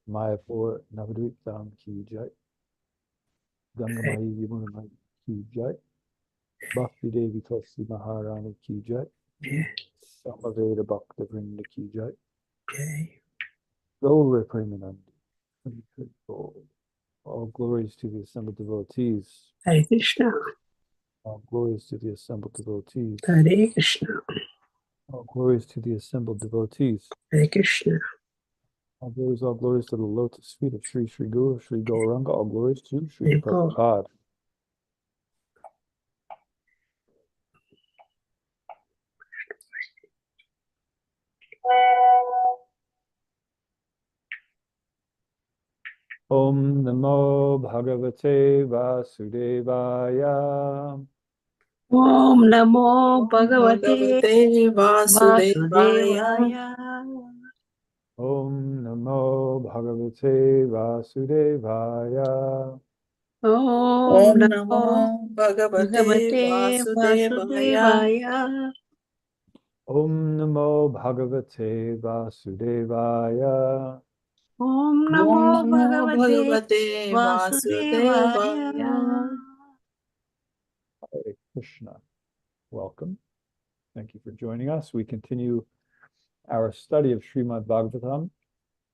Mayapur Navadvip Dham ki jai. Gangamayi Yamunamai ki jai. Bhakti Devi Tulsi Maharani ki jai. Samaveda Bhakta Vrinda ki jai. Gaura Premanandi. All glories to the assembled devotees. Hare Krishna. All glories to the assembled devotees. Hare Krishna. All glories to the assembled devotees. Hare Krishna. All glories to the lotus feet of Sri Sri Guru, Sri Gauranga. All glories to Sri Hare Krishna. Prabhupada. Om Namo Bhagavate Vasudevaya. Om Namo Bhagavate Vasudevaya. Vasudevaya. Om Namo Bhagavate Vasudevaya. Om Om Namo Namo Bhagavate Bhagavate Vasudevaya. Vasudevaya. Om Namo Bhagavate Vasudevaya. Om Om Namo Namo Bhagavate Bhagavate Vasudevaya. Vasudevaya. Hare Krishna. Welcome. Thank you for joining us. We continue our study of Srimad Bhagavatam,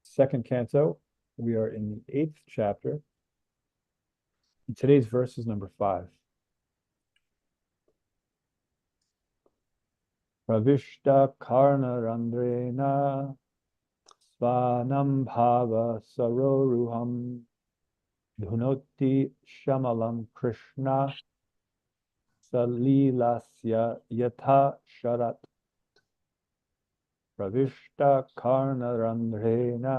second canto. We are in the 8th chapter. And today's verse is number 5. Pravishta karna randrena svanam bhava saroruham dhunoti shamalam krishna salilasya yatha sharat. Pravishta karna randrena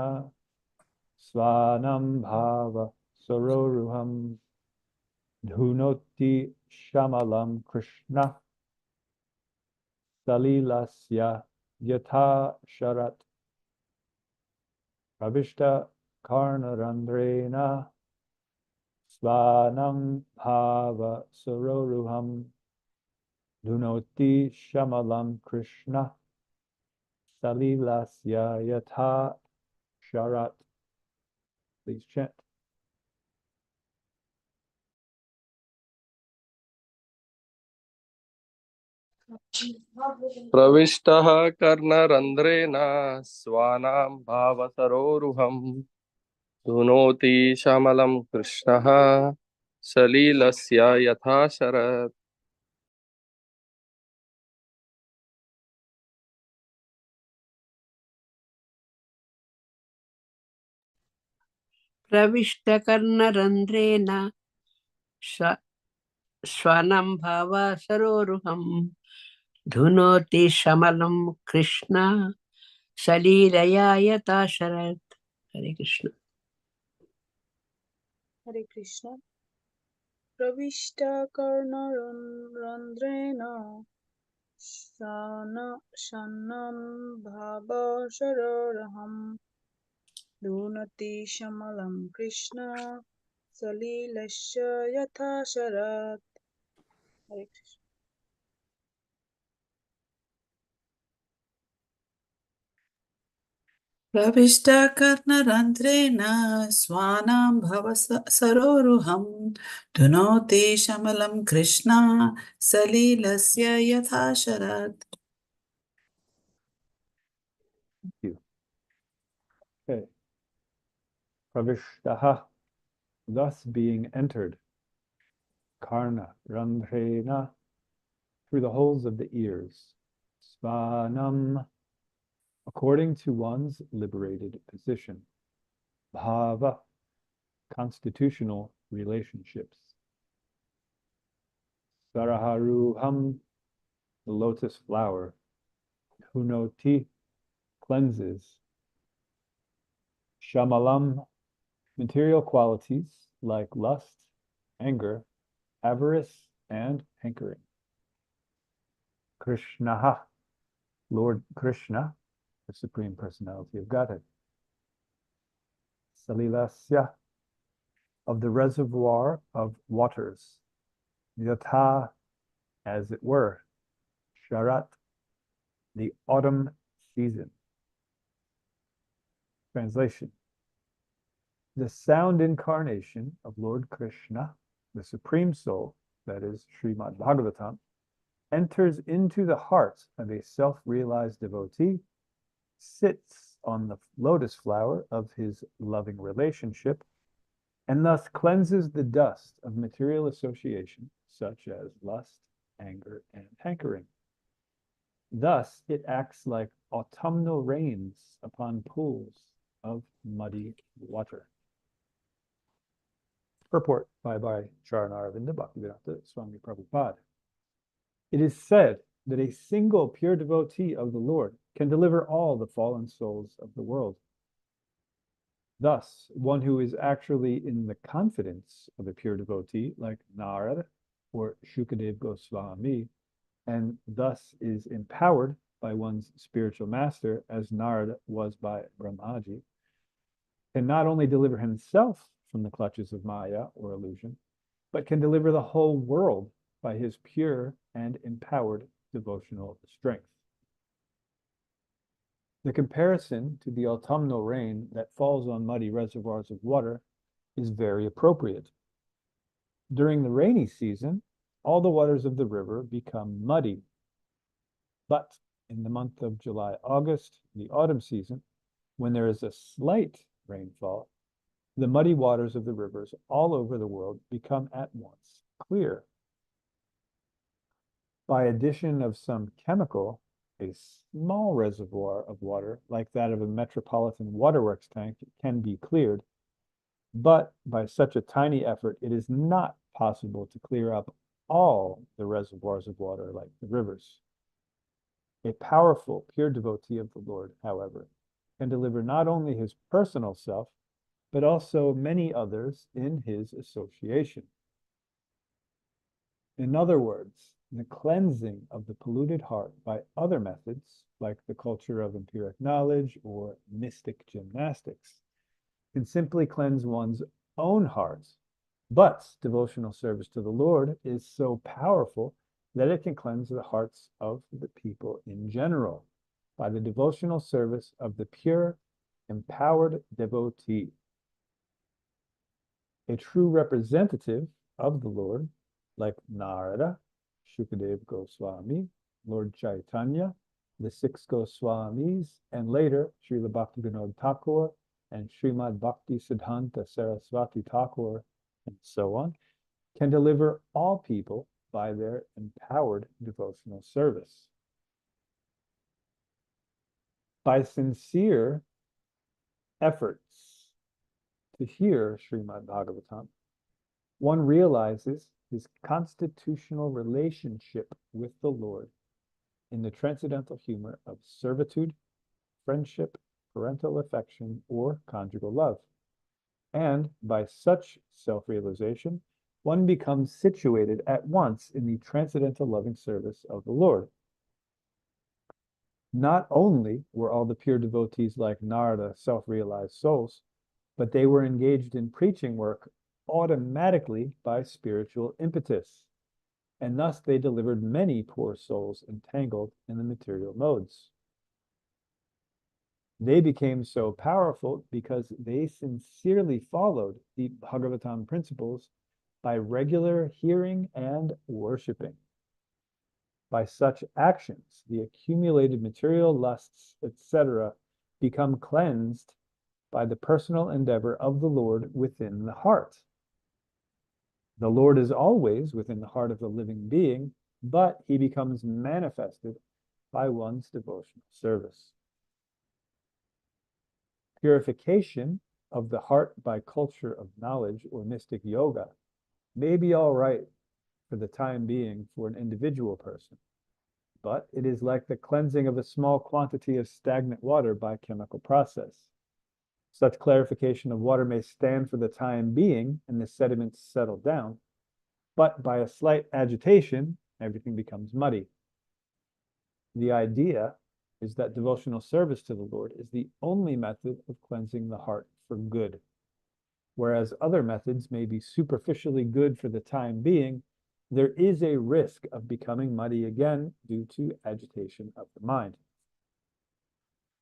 svanam bhava saroruham dhunoti shamalam krishna salilasya yatha sharat. Pravishta karna randrena svanam bhava saroruham dhunoti shamalam krishna salilasya yatha sharat. Please chant. प्रविष्टः कर्णरन्ध्रेण स्वानां भावसरोरुहं धुनोति श्यामलं कृष्णः सलीलस्य यथा शरत्. प्रविष्टकर्णरन्ध्रेण श्वानं भाव सरोरुहं धुनोति शमलं कृष्ण सलीलया यथा शरत्. हरे Krishna. Hare Krishna. Pravishta karnarandrena shanam bhava shararaham dhunati shamalam Krishna salilasya yatha sharat. Hare Krishna. Pravishta karnarandrena swanam bhava saroruham dhunoti shamalam Krishna salilasya yatha sharat. Thank you. Okay. Pravishtaha, thus being entered. Karna, randrena, through the holes of the ears. Svanam, according to one's liberated position. Bhava, constitutional relationships. Saraharuham, the lotus flower. Hunoti, cleanses. Shamalam, material qualities like lust, anger, avarice, and hankering. Krishnaha, Lord Krishna, the Supreme Personality of Godhead. Salilasya, of the reservoir of waters. Yatha, as it were. Sharat, the autumn season. Translation. The sound incarnation of Lord Krishna, the Supreme Soul, that is Srimad Bhagavatam, enters into the heart of a self-realized devotee, sits on the lotus flower of his loving relationship, and thus cleanses the dust of material association, such as lust, anger, and hankering. Thus, it acts like autumnal rains upon pools of muddy water. Purport by Charanaravinda Bhaktivedanta Swami Prabhupada. It is said that a single pure devotee of the Lord can deliver all the fallen souls of the world. Thus, one who is actually in the confidence of a pure devotee like Narada or Shukadev Goswami, and thus is empowered by one's spiritual master as Narada was by Brahmaji, can not only deliver himself from the clutches of Maya or illusion, but can deliver the whole world by his pure and empowered devotional strength. The comparison to the autumnal rain that falls on muddy reservoirs of water is very appropriate. During the rainy season, all the waters of the river become muddy. But in the month of July, August, the autumn season, when there is a slight rainfall, the muddy waters of the rivers all over the world become at once clear. By addition of some chemical, a small reservoir of water, like that of a metropolitan waterworks tank, can be cleared, but by such a tiny effort, it is not possible to clear up all the reservoirs of water like the rivers. A powerful, pure devotee of the Lord, however, can deliver not only his personal self, but also many others in his association. In other words, the cleansing of the polluted heart by other methods, like the culture of empiric knowledge or mystic gymnastics, can simply cleanse one's own heart. But devotional service to the Lord is so powerful that it can cleanse the hearts of the people in general by the devotional service of the pure, empowered devotee. A true representative of the Lord, like Narada, Shukadev Goswami, Lord Chaitanya, the six Goswamis, and later Srila Bhaktivinoda Thakur and Srimad Bhakti Siddhanta Saraswati Thakur, and so on, can deliver all people by their empowered devotional service. By sincere efforts to hear Srimad Bhagavatam, one realizes his constitutional relationship with the Lord in the transcendental humor of servitude, friendship, parental affection, or conjugal love. And by such self-realization, one becomes situated at once in the transcendental loving service of the Lord. Not only were all the pure devotees like Narada self-realized souls, but they were engaged in preaching work automatically by spiritual impetus, and thus they delivered many poor souls entangled in the material modes. They became so powerful because they sincerely followed the Bhagavatam principles by regular hearing and worshiping. By such actions, the accumulated material lusts, etc., become cleansed by the personal endeavor of the Lord within the heart. The Lord is always within the heart of the living being, but he becomes manifested by one's devotional service. Purification of the heart by culture of knowledge or mystic yoga may be all right for the time being for an individual person, but it is like the cleansing of a small quantity of stagnant water by chemical process. Such clarification of water may stand for the time being and the sediments settle down, but by a slight agitation, everything becomes muddy. The idea is that devotional service to the Lord is the only method of cleansing the heart for good. Whereas other methods may be superficially good for the time being, there is a risk of becoming muddy again due to agitation of the mind.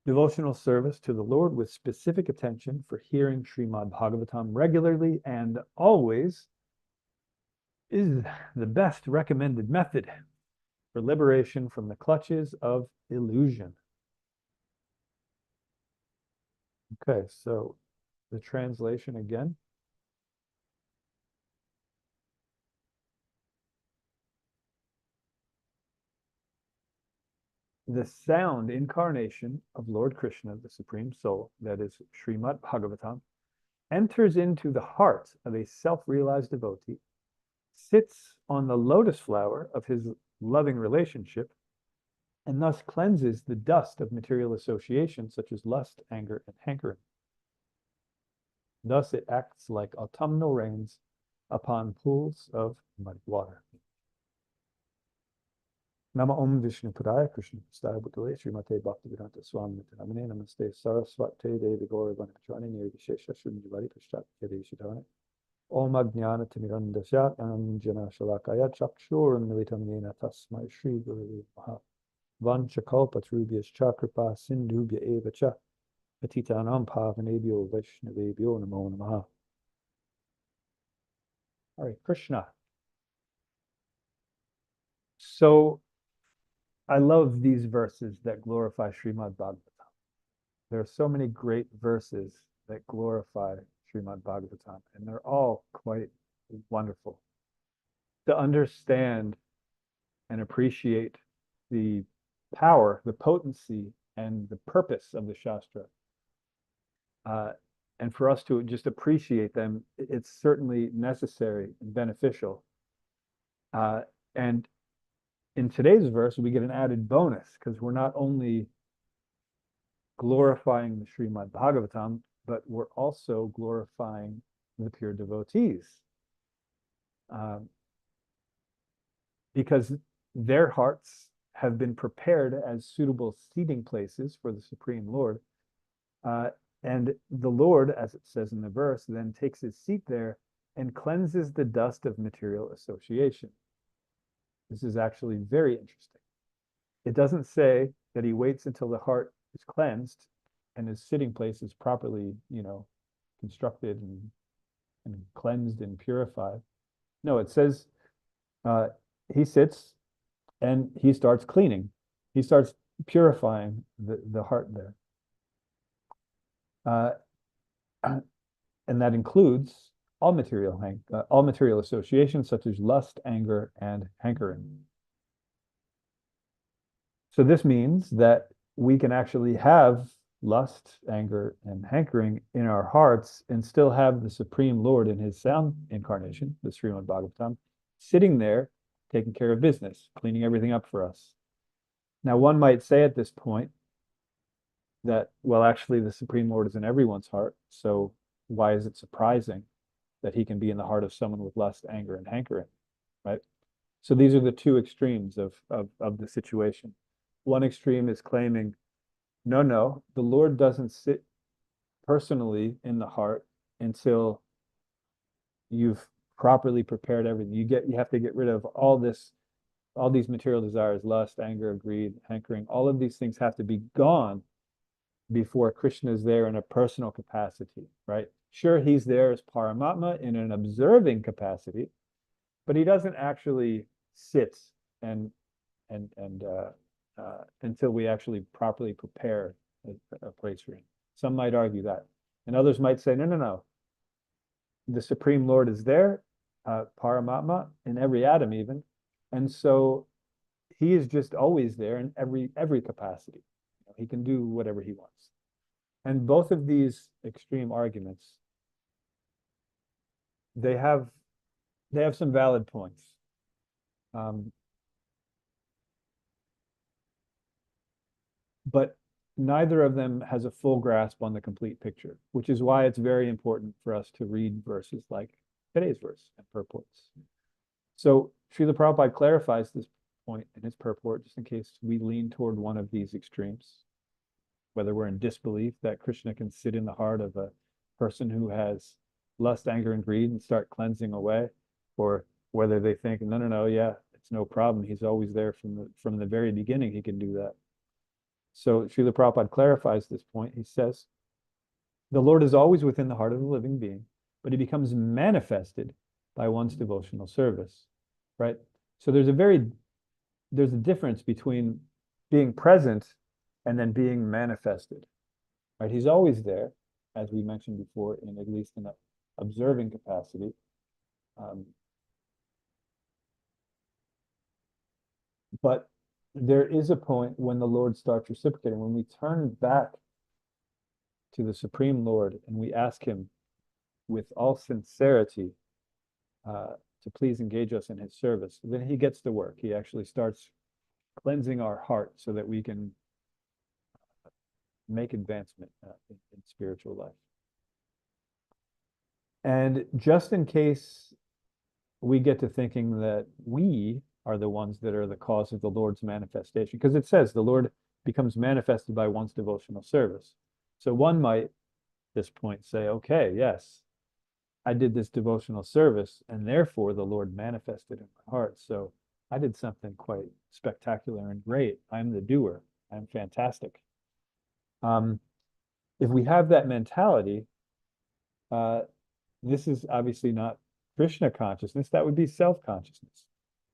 devotional service to the Lord with specific attention for hearing Srimad Bhagavatam regularly and always is the best recommended method for liberation from the clutches of illusion. Okay, so the translation again. The sound incarnation of Lord Krishna, the Supreme Soul, that is Srimad Bhagavatam, enters into the heart of a self-realized devotee, sits on the lotus flower of his loving relationship, and thus cleanses the dust of material association such as lust, anger, and hankering. Thus it acts like autumnal rains upon pools of muddy water. Nama Om Vishnu Padaya Krishna Prasthaya Bhutale Srimate Bhaktivedanta Swami Namane Namaste Saraswate Devi Gaura Vanachani Nirvishesha Shunjivari Pashtat Yadeshidhane Om Ajnana Timirandasya Anjana Shalakaya Chakshur Militam Yena Tasmai Shri Guru Maha Vanchakalpa Trubhyas Chakrapa Sindhubhya Eva Cha Patitanam Pavanebhyo Vaishnavebhyo Namo Namaha. Hare Krishna. So I love these verses that glorify Srimad Bhagavatam. There are so many great verses that glorify Srimad Bhagavatam, and they're all quite wonderful. To understand and appreciate the power, the potency, and the purpose of the Shastra, and for us to just appreciate them, it's certainly necessary and beneficial. And in today's verse, we get an added bonus because we're not only glorifying the Srimad Bhagavatam, but we're also glorifying the pure devotees. Because their hearts have been prepared as suitable seating places for the Supreme Lord. And the Lord, as it says in the verse, then takes his seat there and cleanses the dust of material association. This is actually very interesting. It doesn't say that he waits until the heart is cleansed and his sitting place is properly, constructed and cleansed and purified. No, it says he sits and he starts cleaning. He starts purifying the heart there. And that includes all material associations such as lust, anger, and hankering. So this means that we can actually have lust, anger, and hankering in our hearts and still have the Supreme Lord in his sound incarnation, the Srimad Bhagavatam, sitting there, taking care of business, cleaning everything up for us. Now, one might say at this point that, well, actually, the Supreme Lord is in everyone's heart, so why is it surprising that he can be in the heart of someone with lust, anger, and hankering, right? So these are the two extremes of the situation. One extreme is claiming, no, the Lord doesn't sit personally in the heart until you've properly prepared everything. You have to get rid of all these material desires, lust, anger, greed, hankering. All of these things have to be gone before Krishna is there in a personal capacity, right? Sure, he's there as Paramatma in an observing capacity, but he doesn't actually sit until we actually properly prepare a place for him. Some might argue that, and others might say, no. The Supreme Lord is there, Paramatma, in every atom even, and so he is just always there in every capacity. He can do whatever he wants. And both of these extreme arguments, they have some valid points. But neither of them has a full grasp on the complete picture, which is why it's very important for us to read verses like today's verse and purports. So Srila Prabhupada clarifies this point in his purport, just in case we lean toward one of these extremes, whether we're in disbelief that Krishna can sit in the heart of a person who has lust, anger, and greed and start cleansing away, or whether they think, no, yeah, it's no problem. He's always there from the very beginning. He can do that. So Srila Prabhupada clarifies this point. He says, the Lord is always within the heart of the living being, but he becomes manifested by one's devotional service, right? So there's a difference between being present and then being manifested, right? He's always there, as we mentioned before, in at least in an observing capacity. But there is a point when the Lord starts reciprocating, when we turn back to the Supreme Lord and we ask him with all sincerity to please engage us in his service, then he gets to work. He actually starts cleansing our heart so that we can make advancement in spiritual life. And just in case we get to thinking that we are the ones that are the cause of the Lord's manifestation, because it says the Lord becomes manifested by one's devotional service. So one might, at this point, say, okay, yes, I did this devotional service, and therefore the Lord manifested in my heart. So I did something quite spectacular and great. I'm the doer. I'm fantastic. If we have that mentality, this is obviously not Krishna consciousness. That would be self-consciousness.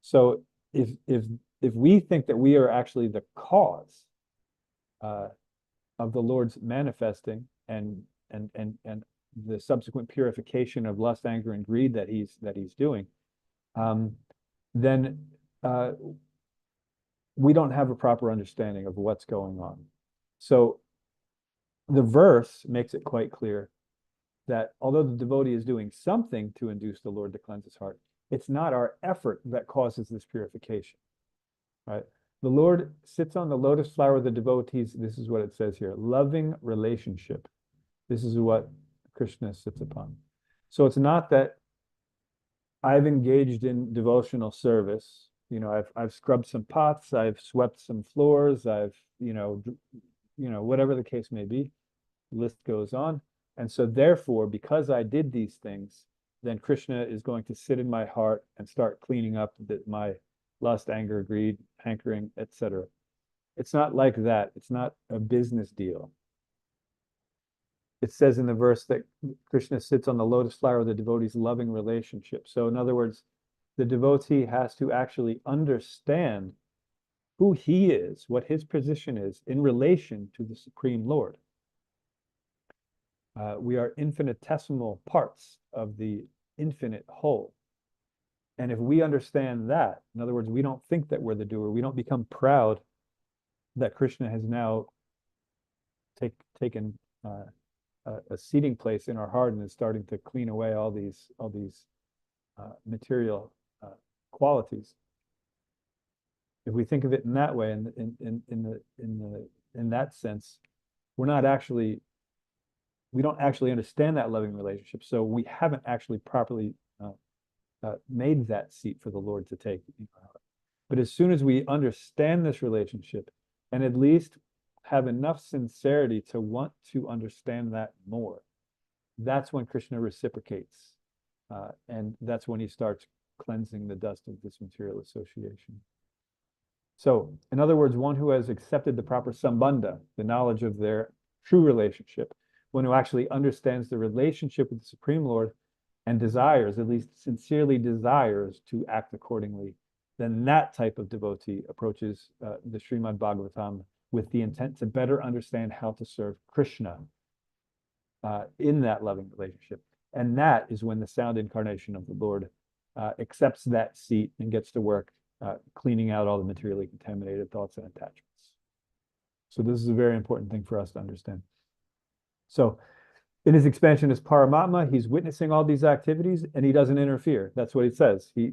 So if we think that we are actually the cause of the Lord's manifesting and the subsequent purification of lust, anger, and greed that he's doing, then we don't have a proper understanding of what's going on. So the verse makes it quite clear that although the devotee is doing something to induce the Lord to cleanse his heart, it's not our effort that causes this purification, right? The Lord sits on the lotus flower of the devotees. This is what it says here, loving relationship. This is what Krishna sits upon. So it's not that I've engaged in devotional service. You know, I've scrubbed some pots, I've swept some floors, I've, whatever the case may be, list goes on. And so therefore, because I did these things, then Krishna is going to sit in my heart and start cleaning up my lust, anger, greed, hankering, etc. It's not like that. It's not a business deal. It says in the verse that Krishna sits on the lotus flower of the devotee's loving relationship. So in other words, the devotee has to actually understand who he is, what his position is in relation to the Supreme Lord. We are infinitesimal parts of the infinite whole. And if we understand that, in other words, we don't think that we're the doer, we don't become proud that Krishna has now taken a seating place in our heart and is starting to clean away all these material qualities. If we think of it in that way, in that sense, we don't actually understand that loving relationship. So we haven't actually properly made that seat for the Lord to take. But as soon as we understand this relationship and at least have enough sincerity to want to understand that more, that's when Krishna reciprocates. And that's when he starts cleansing the dust of this material association. So, in other words, one who has accepted the proper sambandha, the knowledge of their true relationship, one who actually understands the relationship with the Supreme Lord and desires, at least sincerely desires, to act accordingly, then that type of devotee approaches the Srimad Bhagavatam with the intent to better understand how to serve Krishna in that loving relationship. And that is when the sound incarnation of the Lord accepts that seat and gets to work cleaning out all the materially contaminated thoughts and attachments. So this is a very important thing for us to understand. So in his expansion as Paramatma, he's witnessing all these activities and he doesn't interfere. That's what he says. There's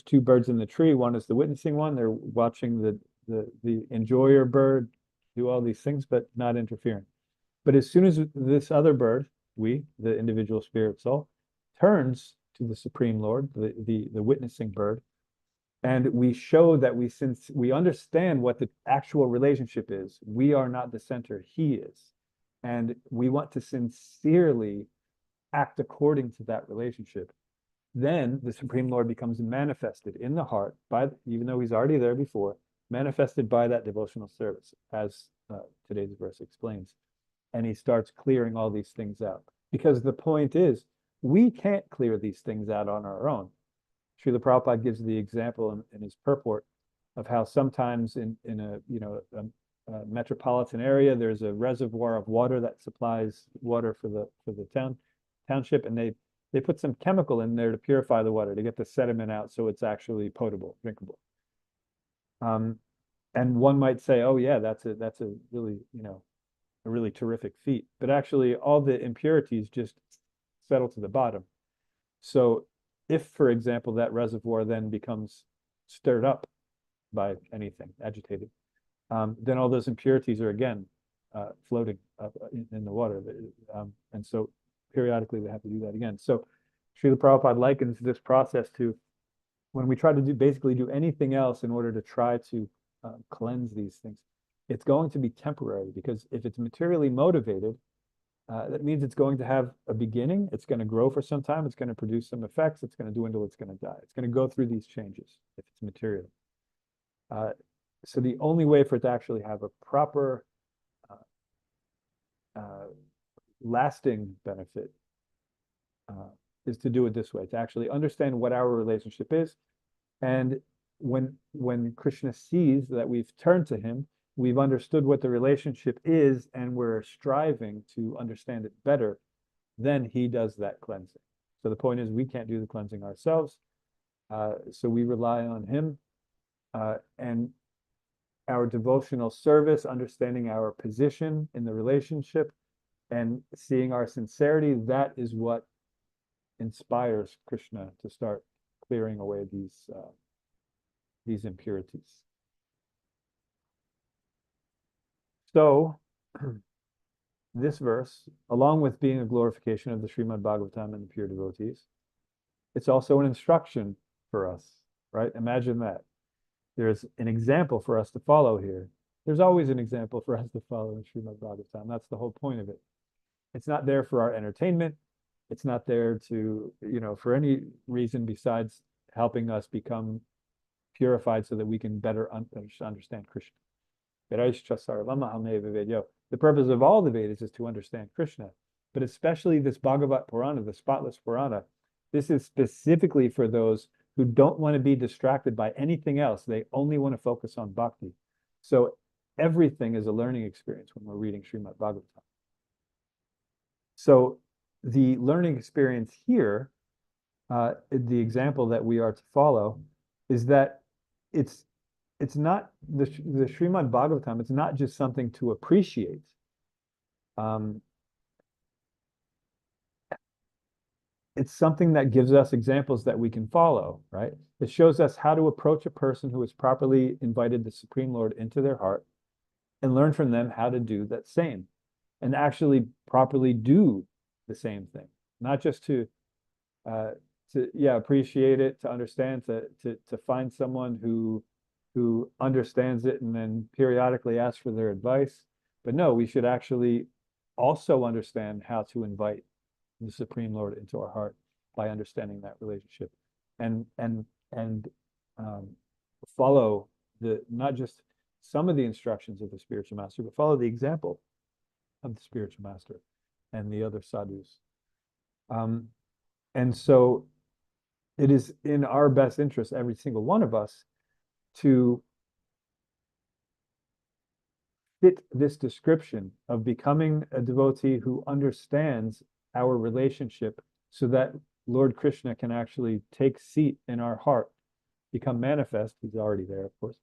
two birds in the tree. One is the witnessing one. They're watching the enjoyer bird do all these things, but not interfering. But as soon as this other bird, the individual spirit soul, turns to the Supreme Lord, the witnessing bird, and we show that since we understand what the actual relationship is, we are not the center, he is. And we want to sincerely act according to that relationship. Then the Supreme Lord becomes manifested in the heart, even though he's already there before, manifested by that devotional service, as today's verse explains. And he starts clearing all these things out. Because the point is, we can't clear these things out on our own. Srila Prabhupada gives the example in his purport of how sometimes in a metropolitan area, there's a reservoir of water that supplies water for the township, and they put some chemical in there to purify the water, to get the sediment out so it's actually potable, drinkable. And one might say, oh yeah, that's a really, a really terrific feat. But actually all the impurities just settle to the bottom. So if, for example, that reservoir then becomes stirred up by anything, agitated, then all those impurities are again floating up in the water. And so periodically they have to do that again. So Srila Prabhupada likens this process to when we try to basically do anything else in order to try to cleanse these things. It's going to be temporary, because if it's materially motivated, that means it's going to have a beginning. It's going to grow for some time. It's going to produce some effects. It's going to dwindle. It's going to die. It's going to go through these changes if it's material. So the only way for it to actually have a proper lasting benefit is to do it this way, to actually understand what our relationship is. And when Krishna sees that we've turned to him, we've understood what the relationship is, and we're striving to understand it better, then he does that cleansing. So the point is, we can't do the cleansing ourselves. So we rely on him, and our devotional service, understanding our position in the relationship and seeing our sincerity, that is what inspires Krishna to start clearing away these impurities. So this verse, along with being a glorification of the Srimad Bhagavatam and the pure devotees, it's also an instruction for us, right? Imagine that. There's an example for us to follow here. There's always an example for us to follow in Srimad Bhagavatam. That's the whole point of it. It's not there for our entertainment. It's not there to, for any reason besides helping us become purified so that we can better understand Krishna. The purpose of all the Vedas is to understand Krishna, but especially this Bhagavat Purana, the spotless Purana. This is specifically for those who don't want to be distracted by anything else. They only want to focus on bhakti. So everything is a learning experience when we're reading Srimad Bhagavatam. So the learning experience here, the example that we are to follow, is that it's not the Srimad Bhagavatam. It's not just something to appreciate. It's something that gives us examples that we can follow, right? It shows us how to approach a person who has properly invited the Supreme Lord into their heart, and learn from them how to do that same, and actually properly do the same thing, not just to appreciate it, to understand, to find someone who understands it and then periodically ask for their advice. But no, we should actually also understand how to invite the Supreme Lord into our heart by understanding that relationship, and follow not just some of the instructions of the spiritual master, but follow the example of the spiritual master and the other sadhus. And so it is in our best interest, every single one of us, to fit this description of becoming a devotee who understands our relationship, so that Lord Krishna can actually take seat in our heart, become manifest. He's already there, of course,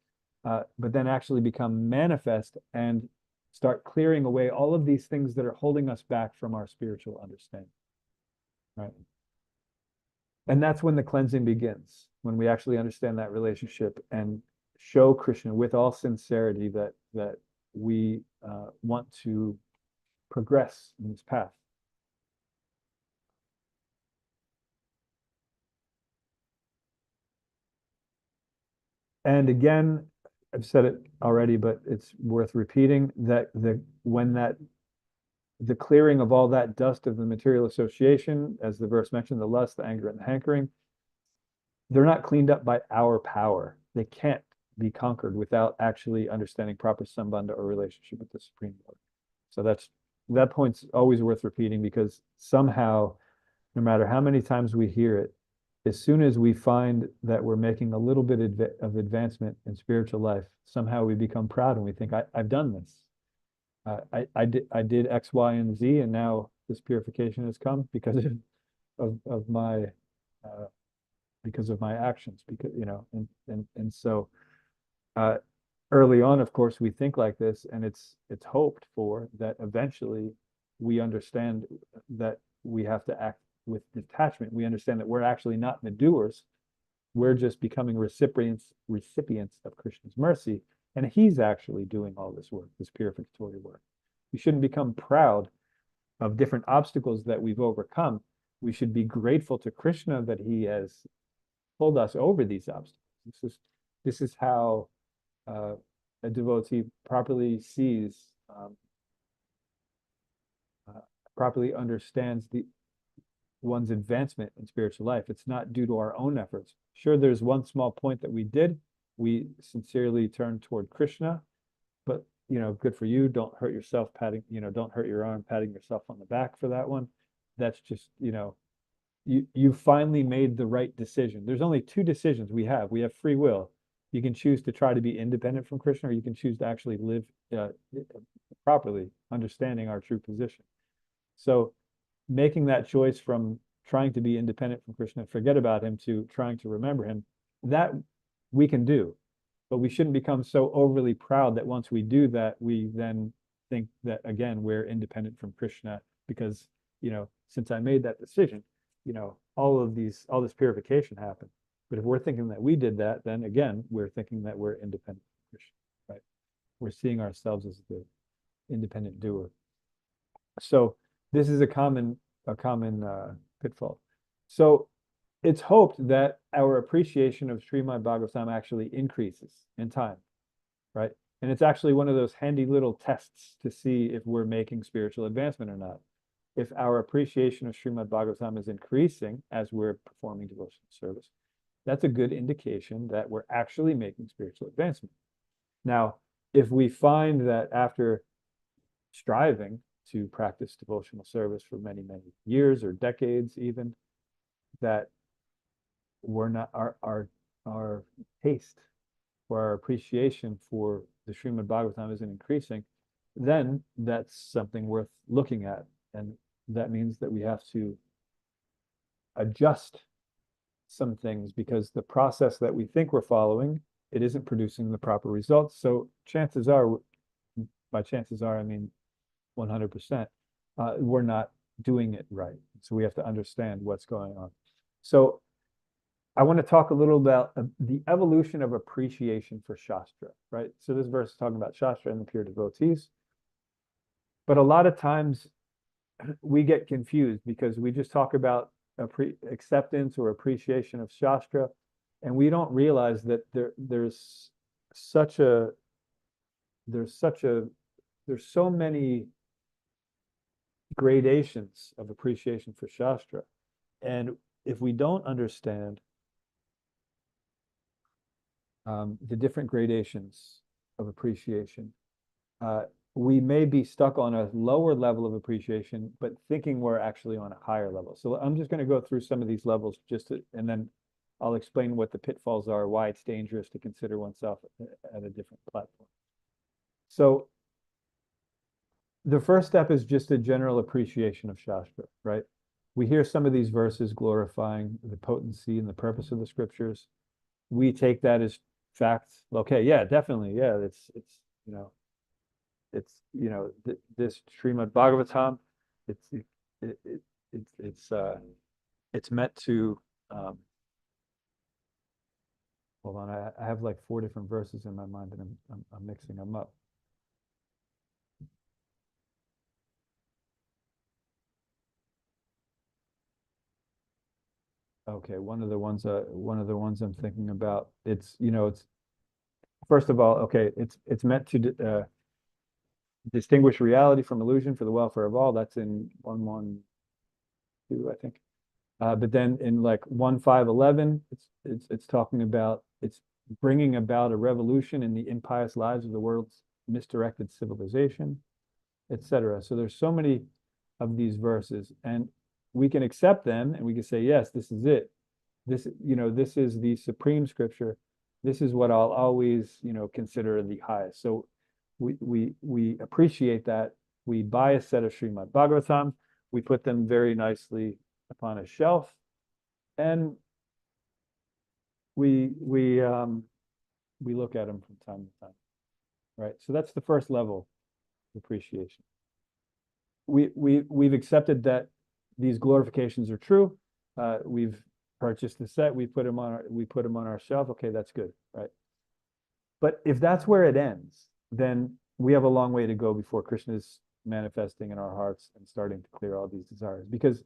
but then actually become manifest and start clearing away all of these things that are holding us back from our spiritual understanding, right? And that's when the cleansing begins, when we actually understand that relationship and show Krishna with all sincerity that we want to progress in this path. And again, I've said it already, but it's worth repeating that when the clearing of all that dust of the material association, as the verse mentioned, the lust, the anger, and the hankering, they're not cleaned up by our power. They can't be conquered without actually understanding proper sambandha or relationship with the Supreme Lord. So that point's always worth repeating, because somehow, no matter how many times we hear it, as soon as we find that we're making a little bit of advancement in spiritual life, somehow we become proud and we think, I've done this. I did X, Y, and Z, and now this purification has come because of my actions. Because so early on, of course, we think like this, and it's hoped for that eventually we understand that we have to act with detachment. We understand that we're actually not the doers. We're just becoming recipients of Krishna's mercy, and he's actually doing all this work, this purificatory work. We shouldn't become proud of different obstacles that we've overcome. We should be grateful to Krishna that he has pulled us over these obstacles. This is how a devotee properly sees, properly understands one's advancement in spiritual life. It's not due to our own efforts. Sure, there's one small point that we did. We sincerely turned toward Krishna, but good for you. Don't hurt yourself don't hurt your arm patting yourself on the back for that one. That's just, you finally made the right decision. There's only two decisions we have. We have free will. You can choose to try to be independent from Krishna, or you can choose to actually live properly, understanding our true position. So making that choice from trying to be independent from Krishna, forget about him, to trying to remember him, that we can do. But we shouldn't become so overly proud that once we do that, we then think that, again, we're independent from Krishna because, since I made that decision, all this purification happened. But if we're thinking that we did that, then again, we're thinking that we're independent from Krishna, right? We're seeing ourselves as the independent doer. So this is a common pitfall. So it's hoped that our appreciation of Srimad Bhagavatam actually increases in time, right? And it's actually one of those handy little tests to see if we're making spiritual advancement or not. If our appreciation of Srimad Bhagavatam is increasing as we're performing devotional service, that's a good indication that we're actually making spiritual advancement. Now, if we find that after striving to practice devotional service for many, many years or decades even, that we're not, our taste or our appreciation for the Srimad Bhagavatam isn't increasing, then that's something worth looking at. And that means that we have to adjust some things, because the process that we think we're following, it isn't producing the proper results. So chances are, by chances are, I mean 100%, we're not doing it right. So we have to understand what's going on. So I want to talk a little about the evolution of appreciation for Shastra, right? So this verse is talking about Shastra and the pure devotees. But a lot of times we get confused because we just talk about acceptance or appreciation of Shastra, and we don't realize that there's so many gradations of appreciation for Shastra. And if we don't understand the different gradations of appreciation, we may be stuck on a lower level of appreciation, but thinking we're actually on a higher level. So I'm just going to go through some of these levels and then I'll explain what the pitfalls are, why it's dangerous to consider oneself at a different platform. So the first step is just a general appreciation of Shastra, right? We hear some of these verses glorifying the potency and the purpose of the scriptures. We take that as fact. Okay, yeah, definitely, yeah, it's this Srimad Bhagavatam, it's meant to hold on, I have like 4 different verses in my mind and I'm mixing them up. Okay, one of the ones I'm thinking about, it's first of all, okay, it's meant to distinguish reality from illusion for the welfare of all. That's in 1:1:2, I think. But then in like 1:5:11, it's talking about, it's bringing about a revolution in the impious lives of the world's misdirected civilization, etc. So there's so many of these verses, and we can accept them and we can say, yes, this is it. This, this is the supreme scripture. This is what I'll always, consider the highest. So we appreciate that. We buy a set of Srimad Bhagavatam. We put them very nicely upon a shelf, and we look at them from time to time, right? So that's the first level of appreciation. We've accepted that these glorifications are true. We've purchased the set. We put them on our shelf. Okay, that's good, right? But if that's where it ends, then we have a long way to go before Krishna is manifesting in our hearts and starting to clear all these desires. Because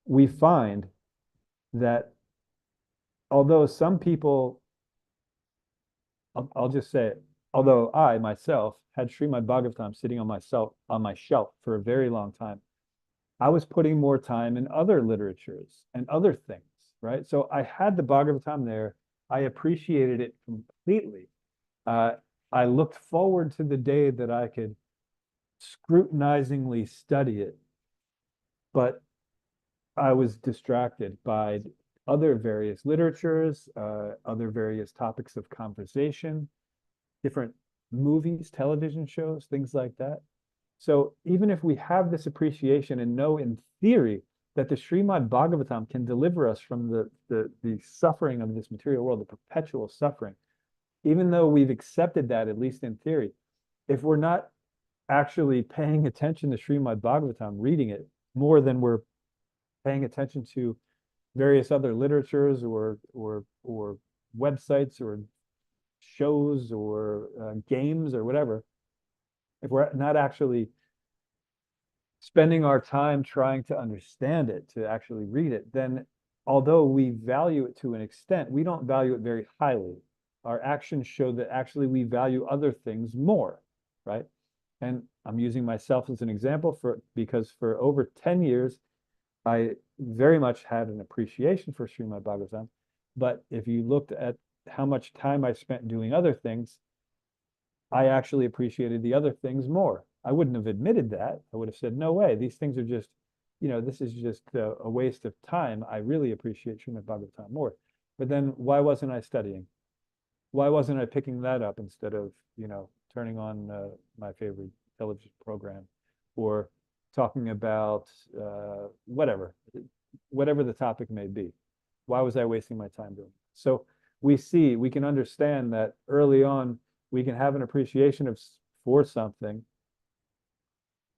we find that although some people, I'll just say it, although I myself had Srimad Bhagavatam sitting on my shelf for a very long time, I was putting more time in other literatures and other things, right? So I had the Bhagavatam there. I appreciated it completely. I looked forward to the day that I could scrutinizingly study it, but I was distracted by other various literatures, other various topics of conversation, different movies, television shows, things like that. So even if we have this appreciation and know in theory that the Srimad Bhagavatam can deliver us from the suffering of this material world, the perpetual suffering, even though we've accepted that, at least in theory, if we're not actually paying attention to Srimad Bhagavatam, reading it more than we're paying attention to various other literatures or websites or shows or games or whatever, if we're not actually spending our time trying to understand it, to actually read it, then although we value it to an extent, we don't value it very highly. Our actions show that actually we value other things more, right? And I'm using myself as an example because for over 10 years, I very much had an appreciation for Srimad Bhagavatam. But if you looked at how much time I spent doing other things, I actually appreciated the other things more. I wouldn't have admitted that. I would have said, no way, these things are just, this is just a waste of time. I really appreciate Srimad Bhagavatam more. But then why wasn't I studying? Why wasn't I picking that up instead of, turning on my favorite television program or talking about whatever the topic may be? Why was I wasting my time doing it? So we can understand that early on, we can have an appreciation for something,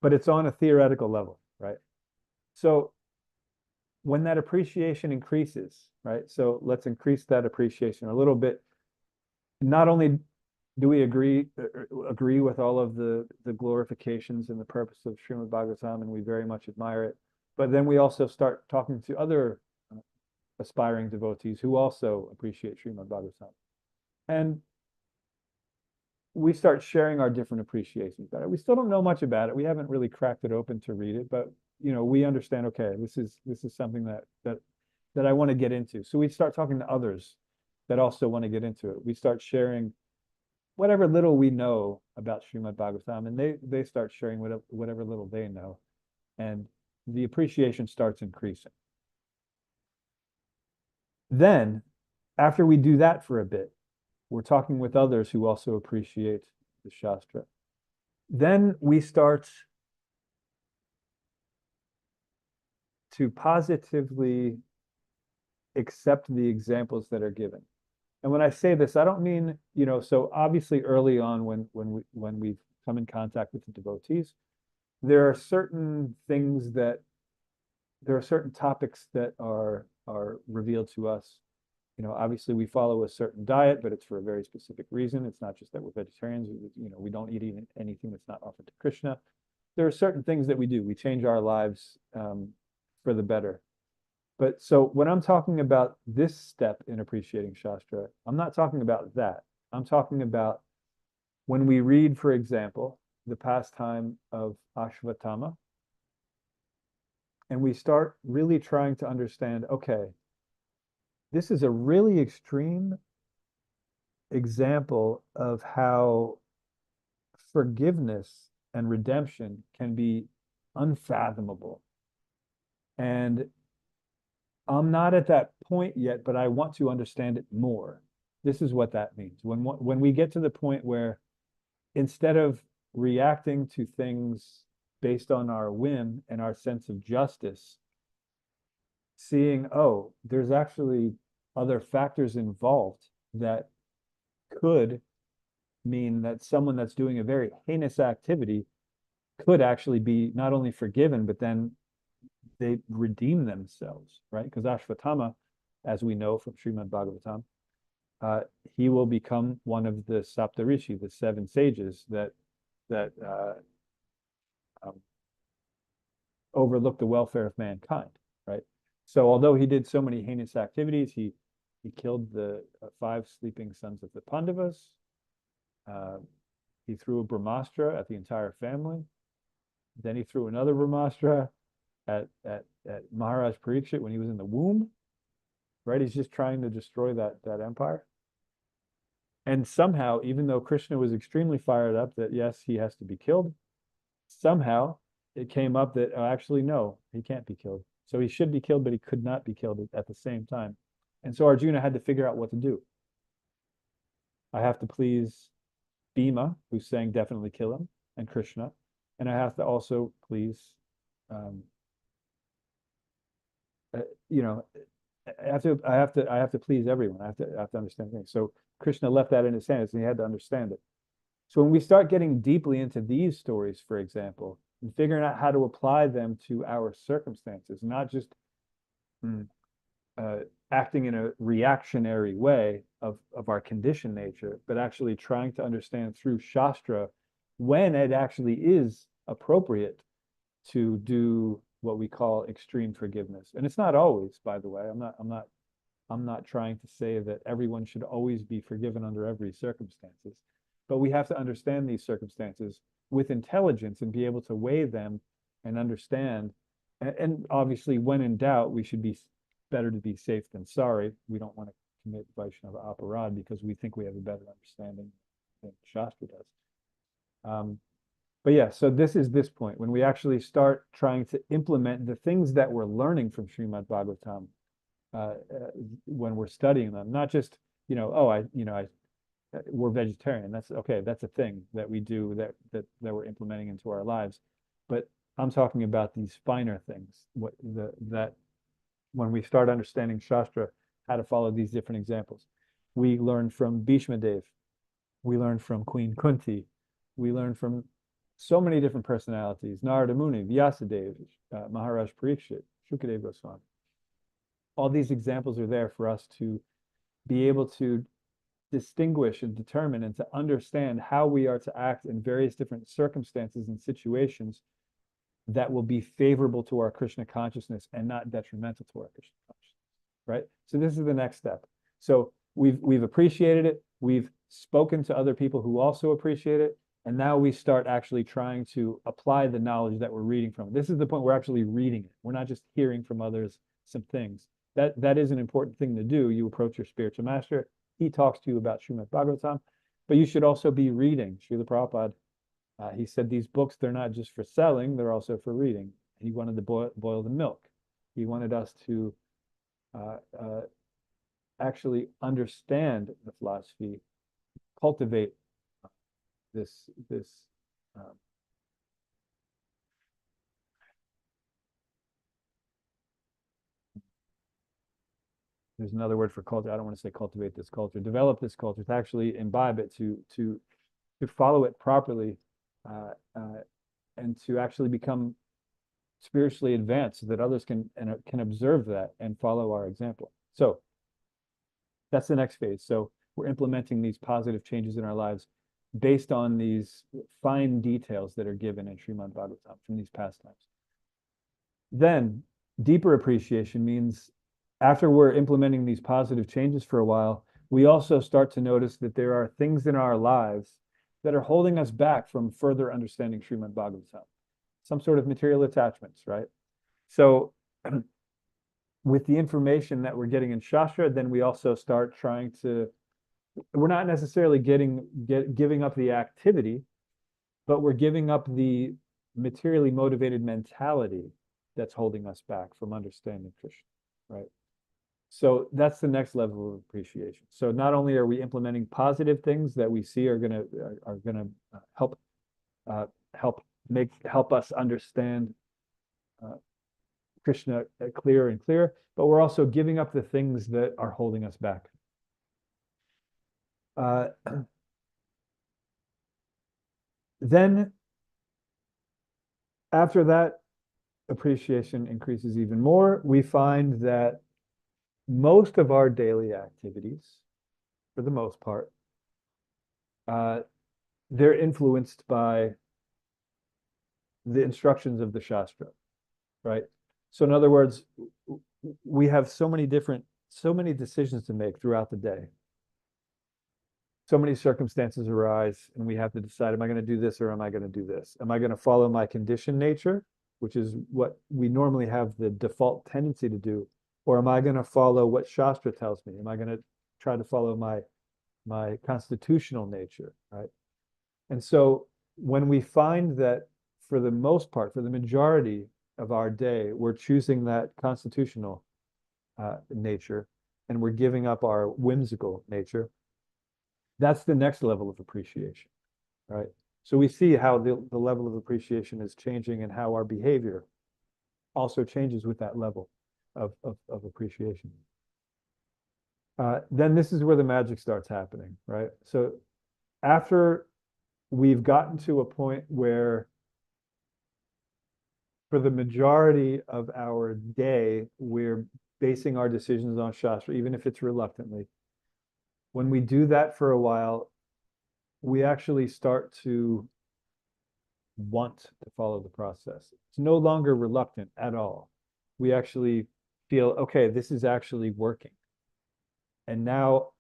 but it's on a theoretical level, right? So when that appreciation increases, right? So let's increase that appreciation a little bit. Not only do we agree with all of the glorifications and the purpose of Srimad Bhagavatam, and we very much admire it, but then we also start talking to other aspiring devotees who also appreciate Srimad Bhagavatam. And we start sharing our different appreciations about it. We still don't know much about it. We haven't really cracked it open to read it, but we understand, okay, this is something that I want to get into. So we start talking to others that also want to get into it. We start sharing whatever little we know about Srimad Bhagavatam, and they start sharing whatever little they know, and the appreciation starts increasing. Then, after we do that for a bit, we're talking with others who also appreciate the Shastra. Then we start to positively accept the examples that are given. And when I say this, I don't mean, so obviously early on when we've come in contact with the devotees, there are certain topics that are revealed to us. Obviously we follow a certain diet, but it's for a very specific reason. It's not just that we're vegetarians. We don't eat anything that's not offered to Krishna. There are certain things that we do. We change our lives for the better. But so when I'm talking about this step in appreciating Shastra, I'm not talking about that. I'm talking about when we read, for example, the pastime of Ashvatthama, and we start really trying to understand, okay, this is a really extreme example of how forgiveness and redemption can be unfathomable. And I'm not at that point yet, but I want to understand it more. This is what that means. When we get to the point where instead of reacting to things based on our whim and our sense of justice, seeing, oh, there's actually other factors involved that could mean that someone that's doing a very heinous activity could actually be not only forgiven, but then they redeem themselves, right? Because Ashvatthama, as we know from Srimad Bhagavatam, he will become one of the Saptarishi, the 7 sages that overlook the welfare of mankind, right? So although he did so many heinous activities, he killed the 5 sleeping sons of the Pandavas. He threw a Brahmastra at the entire family. Then he threw another Brahmastra at Maharaj Parikshit when he was in the womb, right? He's just trying to destroy that empire. And somehow, even though Krishna was extremely fired up that yes, he has to be killed, somehow it came up that actually no, he can't be killed. So he should be killed, but he could not be killed at the same time. And so Arjuna had to figure out what to do. I have to please Bhima, who's saying definitely kill him, and Krishna, and I have to also please, you know, I have to please everyone. I have to understand things. So Krishna left that in his hands, and he had to understand it. So when we start getting deeply into these stories, for example, and figuring out how to apply them to our circumstances, not just acting in a reactionary way of our conditioned nature, but actually trying to understand through Shastra when it actually is appropriate to do what we call extreme forgiveness. And it's not always, by the way. I'm not trying to say that everyone should always be forgiven under every circumstances, but we have to understand these circumstances with intelligence and be able to weigh them and understand. And obviously, when in doubt, we should be better to be safe than sorry. We don't want to commit Vaishnava aparad because we think we have a better understanding than Shastra does. But yeah, so this is this point when we actually start trying to implement the things that we're learning from Srimad Bhagavatam when we're studying them, not just, we're vegetarian. That's okay. That's a thing that we do that we're implementing into our lives. But I'm talking about these finer things, that when we start understanding Shastra, how to follow these different examples. We learn from Bhishma Dev. We learn from Queen Kunti. We learn from so many different personalities, Narada Muni, Vyasadeva, Maharaj Parikshit, Shukadev Goswami. All these examples are there for us to be able to distinguish and determine and to understand how we are to act in various different circumstances and situations that will be favorable to our Krishna consciousness and not detrimental to our Krishna consciousness, right? So this is the next step. So we've appreciated it. We've spoken to other people who also appreciate it. And now we start actually trying to apply the knowledge that we're reading from. This is the point we're actually reading it. We're not just hearing from others some things. That is an important thing to do. You approach your spiritual master. He talks to you about Srimad Bhagavatam, but you should also be reading. Srila Prabhupada, he said these books, they're not just for selling, they're also for reading. He wanted to boil the milk. He wanted us to actually understand the philosophy, cultivate this there's another word for culture. I don't want to say cultivate this culture, develop this culture, to actually imbibe it, to follow it properly, and to actually become spiritually advanced so that others can observe that and follow our example. So that's the next phase. So we're implementing these positive changes in our lives based on these fine details that are given in Srimad Bhagavatam from these pastimes. Then deeper appreciation means after we're implementing these positive changes for a while, we also start to notice that there are things in our lives that are holding us back from further understanding Srimad Bhagavatam. Some sort of material attachments, right? So with the information that we're getting in Shastra, then we also start trying to we're not necessarily giving up the activity, but we're giving up the materially motivated mentality that's holding us back from understanding Krishna, right? So that's the next level of appreciation. So not only are we implementing positive things that we see are gonna help help us understand Krishna clearer and clearer, but we're also giving up the things that are holding us back. Then after that, appreciation increases even more. We find that most of our daily activities, for the most part, they're influenced by the instructions of the Shastra, right? So in other words, we have so many decisions to make throughout the day. So many circumstances arise and we have to decide, am I going to do this or am I going to do this? Am I going to follow my conditioned nature, which is what we normally have the default tendency to do? Or am I going to follow what Shastra tells me? Am I going to try to follow my constitutional nature, right? And so when we find that for the most part, for the majority of our day, we're choosing that constitutional nature and we're giving up our whimsical nature, that's the next level of appreciation, right? So we see how the level of appreciation is changing and how our behavior also changes with that level of appreciation. Then this is where the magic starts happening, right? So after we've gotten to a point where for the majority of our day, we're basing our decisions on Shastra, even if it's reluctantly. When we do that for a while, we actually start to want to follow the process. It's no longer reluctant at all. We actually feel, okay, this is actually working. And now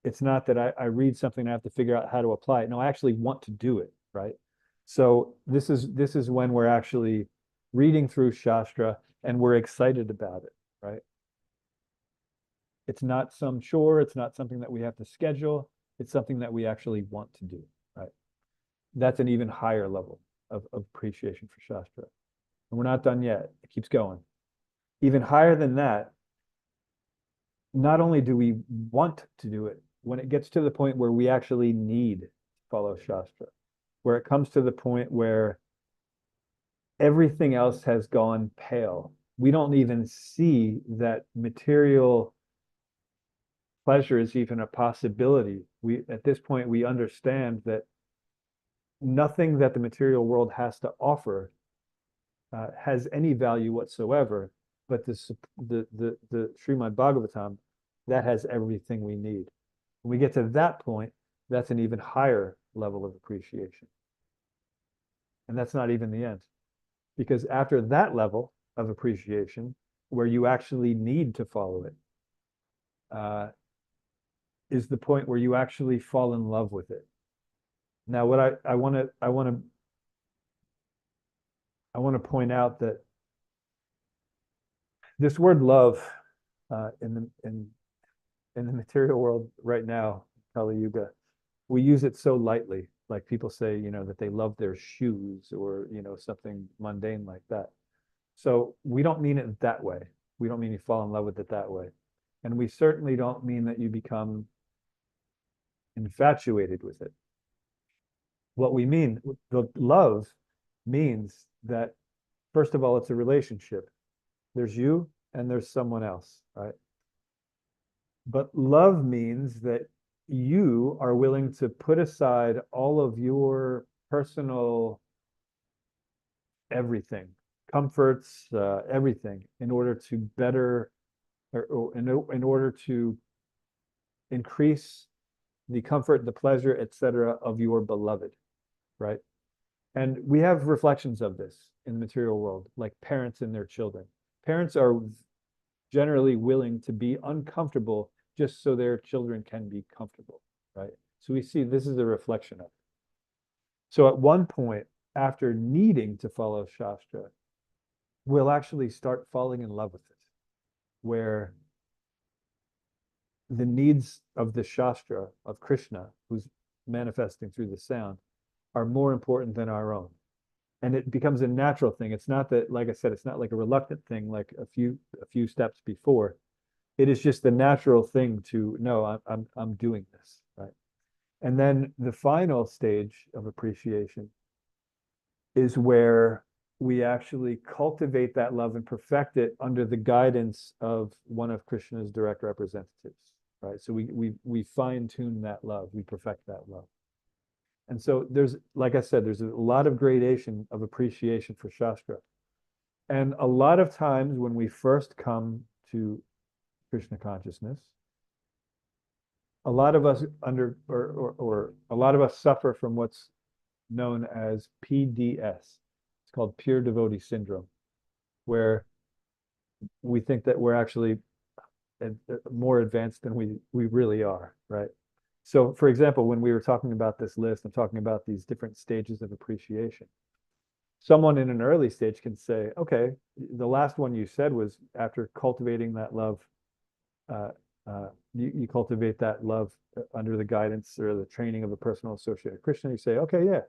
it's not that I read something and I have to figure out how to apply it. No, I actually want to do it, right? So this is when we're actually reading through Shastra and we're excited about it, right? It's not some chore, it's not something that we have to schedule, it's something that we actually want to do, right? That's an even higher level of appreciation for Shastra. And we're not done yet, it keeps going. Even higher than that, not only do we want to do it, when it gets to the point where we actually need to follow Shastra, where it comes to the point where everything else has gone pale, we don't even see that material pleasure is even a possibility. At this point, we understand that nothing that the material world has to offer has any value whatsoever, but the Srimad Bhagavatam, that has everything we need. When we get to that point, that's an even higher level of appreciation. And that's not even the end. Because after that level of appreciation, where you actually need to follow it, is the point where you actually fall in love with it. Now, what I want to point out that this word love in the material world right now, Kali Yuga, we use it so lightly. Like people say, you know, that they love their shoes or, you know, something mundane like that. So we don't mean it that way. We don't mean you fall in love with it that way. And we certainly don't mean that you become infatuated with it. What we mean, the love means that, first of all, it's a relationship. There's you and there's someone else, right? But love means that you are willing to put aside all of your personal everything, comforts, everything, in order to better, or in order to increase the comfort, the pleasure, etc., of your beloved, right? And we have reflections of this in the material world, like parents and their children. Parents are generally willing to be uncomfortable just so their children can be comfortable, right? So we see this is a reflection of it. So at one point, after needing to follow Shastra, we'll actually start falling in love with it, where the needs of the Shastra, of Krishna, who's manifesting through the sound, are more important than our own. And it becomes a natural thing. It's not that, like I said, it's not like a reluctant thing, like a few steps before. It is just the natural thing to know I'm doing this, right? And then the final stage of appreciation is where we actually cultivate that love and perfect it under the guidance of one of Krishna's direct representatives, right? So we fine tune that love, we perfect that love. And so there's, like I said, there's a lot of gradation of appreciation for Shastra. And a lot of times when we first come to Krishna consciousness, a lot of us or a lot of us suffer from what's known as PDS. It's called pure devotee syndrome, where we think that we're actually more advanced than we really are, right? So, for example, when we were talking about this list, I'm talking about these different stages of appreciation. Someone in an early stage can say, okay, the last one you said was after cultivating that love, you cultivate that love under the guidance or the training of a personal associate of Krishna. You say, okay, yeah,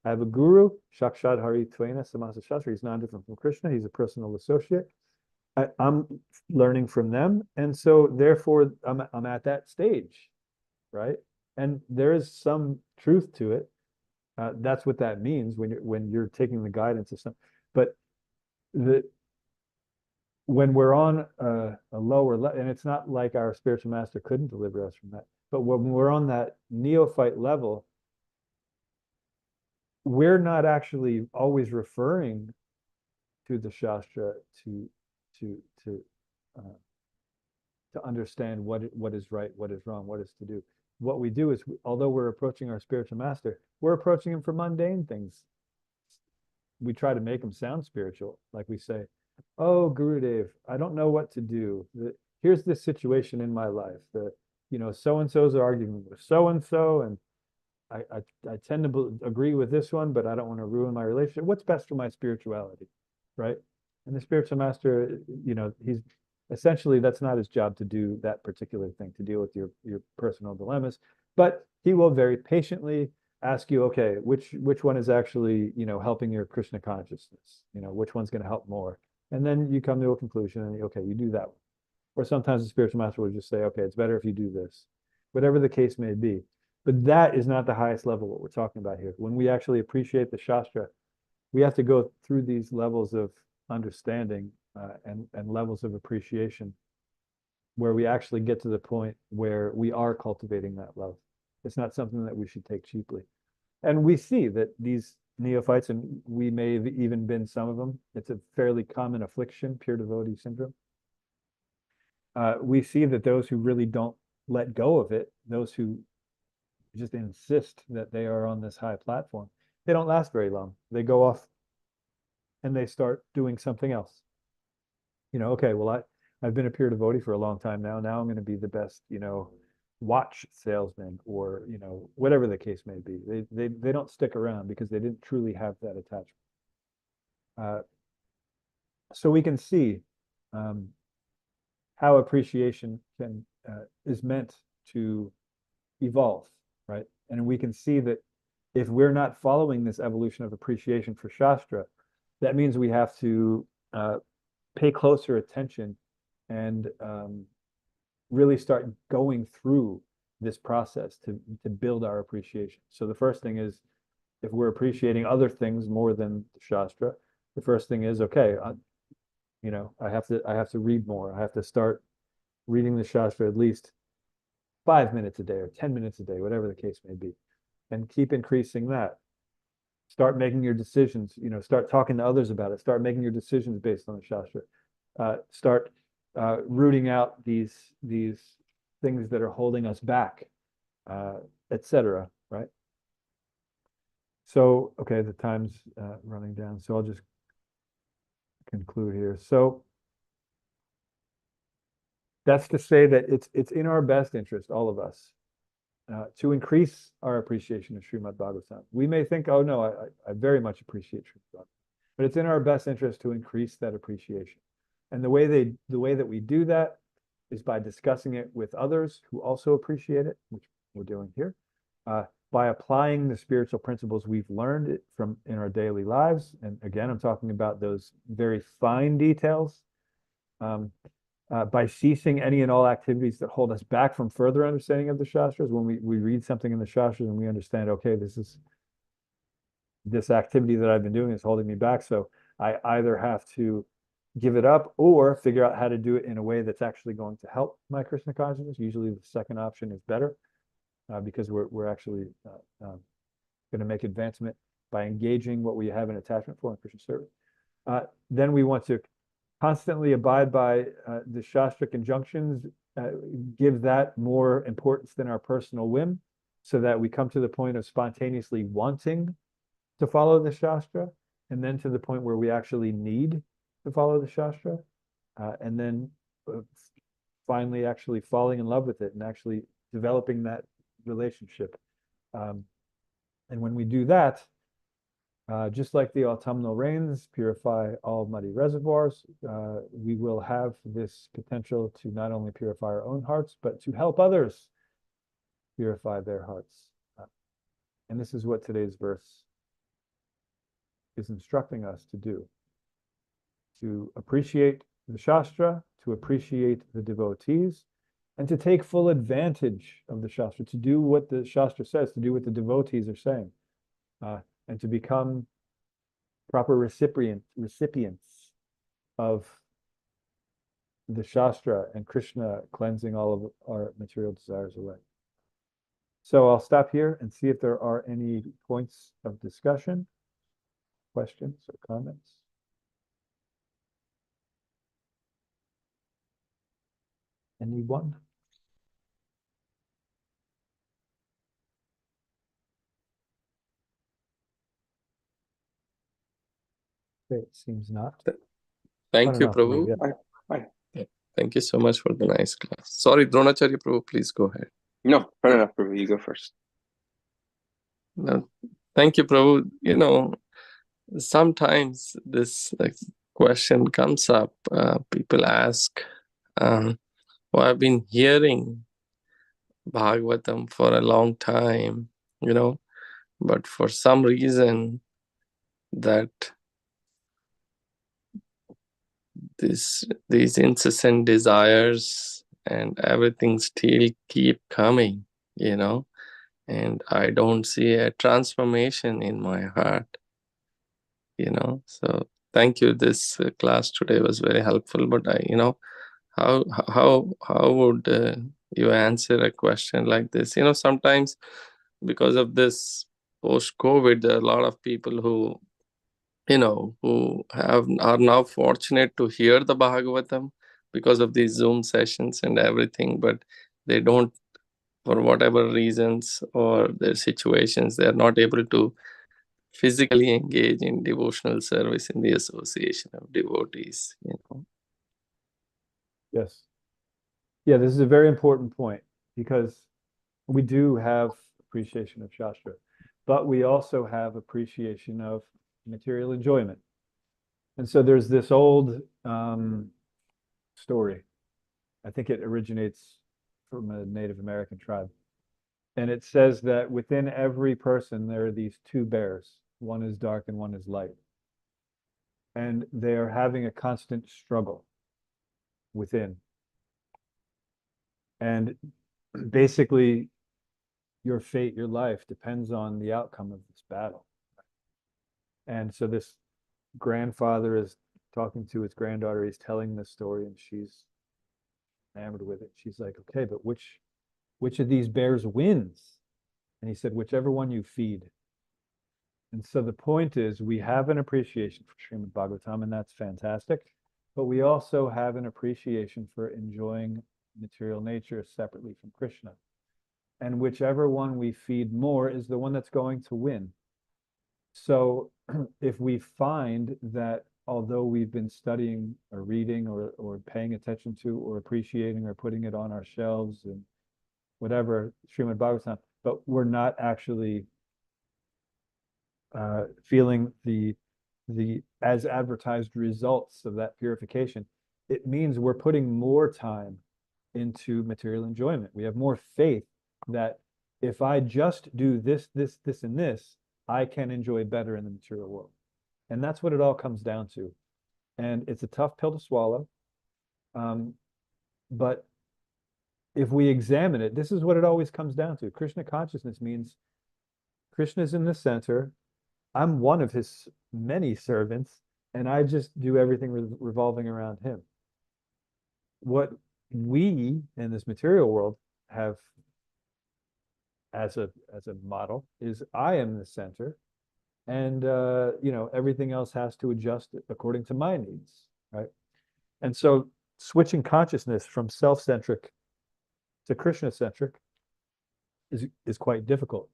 I have a guru, Shakshad Hari Tvena Samasa Shastra. He's non-different from Krishna. He's a personal associate. I'm learning from them. And so therefore I'm at that stage, right? And there is some truth to it. That's what that means when you're taking the guidance of some. But when we're on a lower level, and it's not like our spiritual master couldn't deliver us from that, but when we're on that neophyte level, we're not actually always referring to the Shastra to understand what is right, what is wrong, what is to do. What we do is, although we're approaching our spiritual master, we're approaching him for mundane things. We try to make him sound spiritual, like we say, oh, Gurudev, I don't know what to do. Here's this situation in my life. So-and-so's arguing with so-and-so, and I tend to agree with this one, but I don't want to ruin my relationship. What's best for my spirituality, right? And the spiritual master, he's essentially, that's not his job to do that particular thing, to deal with your personal dilemmas, but he will very patiently ask you, okay, which one is actually, helping your Krishna consciousness? Which one's going to help more? And then you come to a conclusion and, okay, you do that one. Or sometimes the spiritual master will just say, okay, it's better if you do this, whatever the case may be. But that is not the highest level, what we're talking about here. When we actually appreciate the Shastra, we have to go through these levels of understanding and levels of appreciation where we actually get to the point where we are cultivating that love. It's not something that we should take cheaply. And we see that these neophytes, and we may have even been some of them, it's a fairly common affliction, pure devotee syndrome. We see that those who really don't let go of it, those who just insist that they are on this high platform, they don't last very long. They go off and they start doing something else. Okay, well, I've been a pure devotee for a long time now. Now I'm going to be the best, watch salesman, or, whatever the case may be. They don't stick around because they didn't truly have that attachment. So we can see how appreciation is meant to evolve, right? And we can see that if we're not following this evolution of appreciation for Shastra, that means we have to pay closer attention and really start going through this process to build our appreciation. So the first thing is, if we're appreciating other things more than the Shastra, the first thing is, okay, I have to read more. I have to start reading the Shastra at least 5 minutes a day or 10 minutes a day, whatever the case may be, and keep increasing that. Start making your decisions, start talking to others about it. Start making your decisions based on the Shastra. Start rooting out these things that are holding us back, etc. Right? So, okay, the time's running down, so I'll just conclude here. So that's to say that it's in our best interest, all of us, to increase our appreciation of Srimad Bhagavatam. We may think, oh no, I very much appreciate Srimad Bhagavatam, but it's in our best interest to increase that appreciation. And the way that we do that is by discussing it with others who also appreciate it, which we're doing here, by applying the spiritual principles we've learned from in our daily lives. And again, I'm talking about those very fine details. By ceasing any and all activities that hold us back from further understanding of the Shastras. When we read something in the Shastras and we understand, okay, this activity that I've been doing is holding me back. So I either have to give it up or figure out how to do it in a way that's actually going to help my Krishna consciousness. Usually the second option is better because we're actually going to make advancement by engaging what we have an attachment for in Krishna service. Then we want to constantly abide by the Shastric injunctions, give that more importance than our personal whim, so that we come to the point of spontaneously wanting to follow the Shastra, and then to the point where we actually need to follow the Shastra, and then finally actually falling in love with it and actually developing that relationship. And when we do that, just like the autumnal rains purify all muddy reservoirs, we will have this potential to not only purify our own hearts, but to help others purify their hearts. And this is what today's verse is instructing us to do. To appreciate the Shastra, to appreciate the devotees, and to take full advantage of the Shastra, to do what the Shastra says, to do what the devotees are saying. And to become proper recipients of the Shastra and Krishna cleansing all of our material desires away. So I'll stop here and see if there are any points of discussion, questions or comments. Anyone? Okay, it seems not. Thank you, Enough, Prabhu. yeah. Thank you so much for the nice class. Sorry, Dronacharya Prabhu, please go ahead. No, fair enough, Prabhu. You go first. No, thank you, Prabhu. You know, sometimes this question comes up. People ask, well, I've been hearing Bhagavatam for a long time, you know, but for some reason that these incessant desires and everything still keep coming, you know, and I don't see a transformation in my heart, you know. So thank you. This class today was very helpful. But how would you answer a question like this? You know, sometimes because of this post-COVID, there are a lot of people who, you know, who are now fortunate to hear the Bhagavatam because of these Zoom sessions and everything, but they don't, for whatever reasons or their situations, they are not able to physically engage in devotional service in the association of devotees, you know. Yes. Yeah, this is a very important point because we do have appreciation of Shastra, but we also have appreciation of material enjoyment. And so there's this old story. I think it originates from a Native American tribe. And it says that within every person, there are these two bears. One is dark and one is light. And they are having a constant struggle within. And basically, your fate, your life depends on the outcome of this battle. And so this grandfather is talking to his granddaughter. He's telling this story and she's enamored with it. She's like, okay, but which of these bears wins? And he said, whichever one you feed. And so the point is, we have an appreciation for Srimad Bhagavatam, and that's fantastic. But we also have an appreciation for enjoying material nature separately from Krishna. And whichever one we feed more is the one that's going to win. So if we find that although we've been studying or reading or paying attention to or appreciating or putting it on our shelves and whatever, Srimad Bhagavatam, but we're not actually feeling the as advertised results of that purification, it means we're putting more time into material enjoyment. We have more faith that if I just do this, this, this, and this, I can enjoy better in the material world. And that's what it all comes down to. And it's a tough pill to swallow. But if we examine it, this is what it always comes down to. Krishna consciousness means Krishna is in the center. I'm one of his many servants, and I just do everything revolving around him. What we in this material world have as a model is I am the center, and everything else has to adjust according to my needs, right? And so switching consciousness from self-centric to Krishna-centric is quite difficult.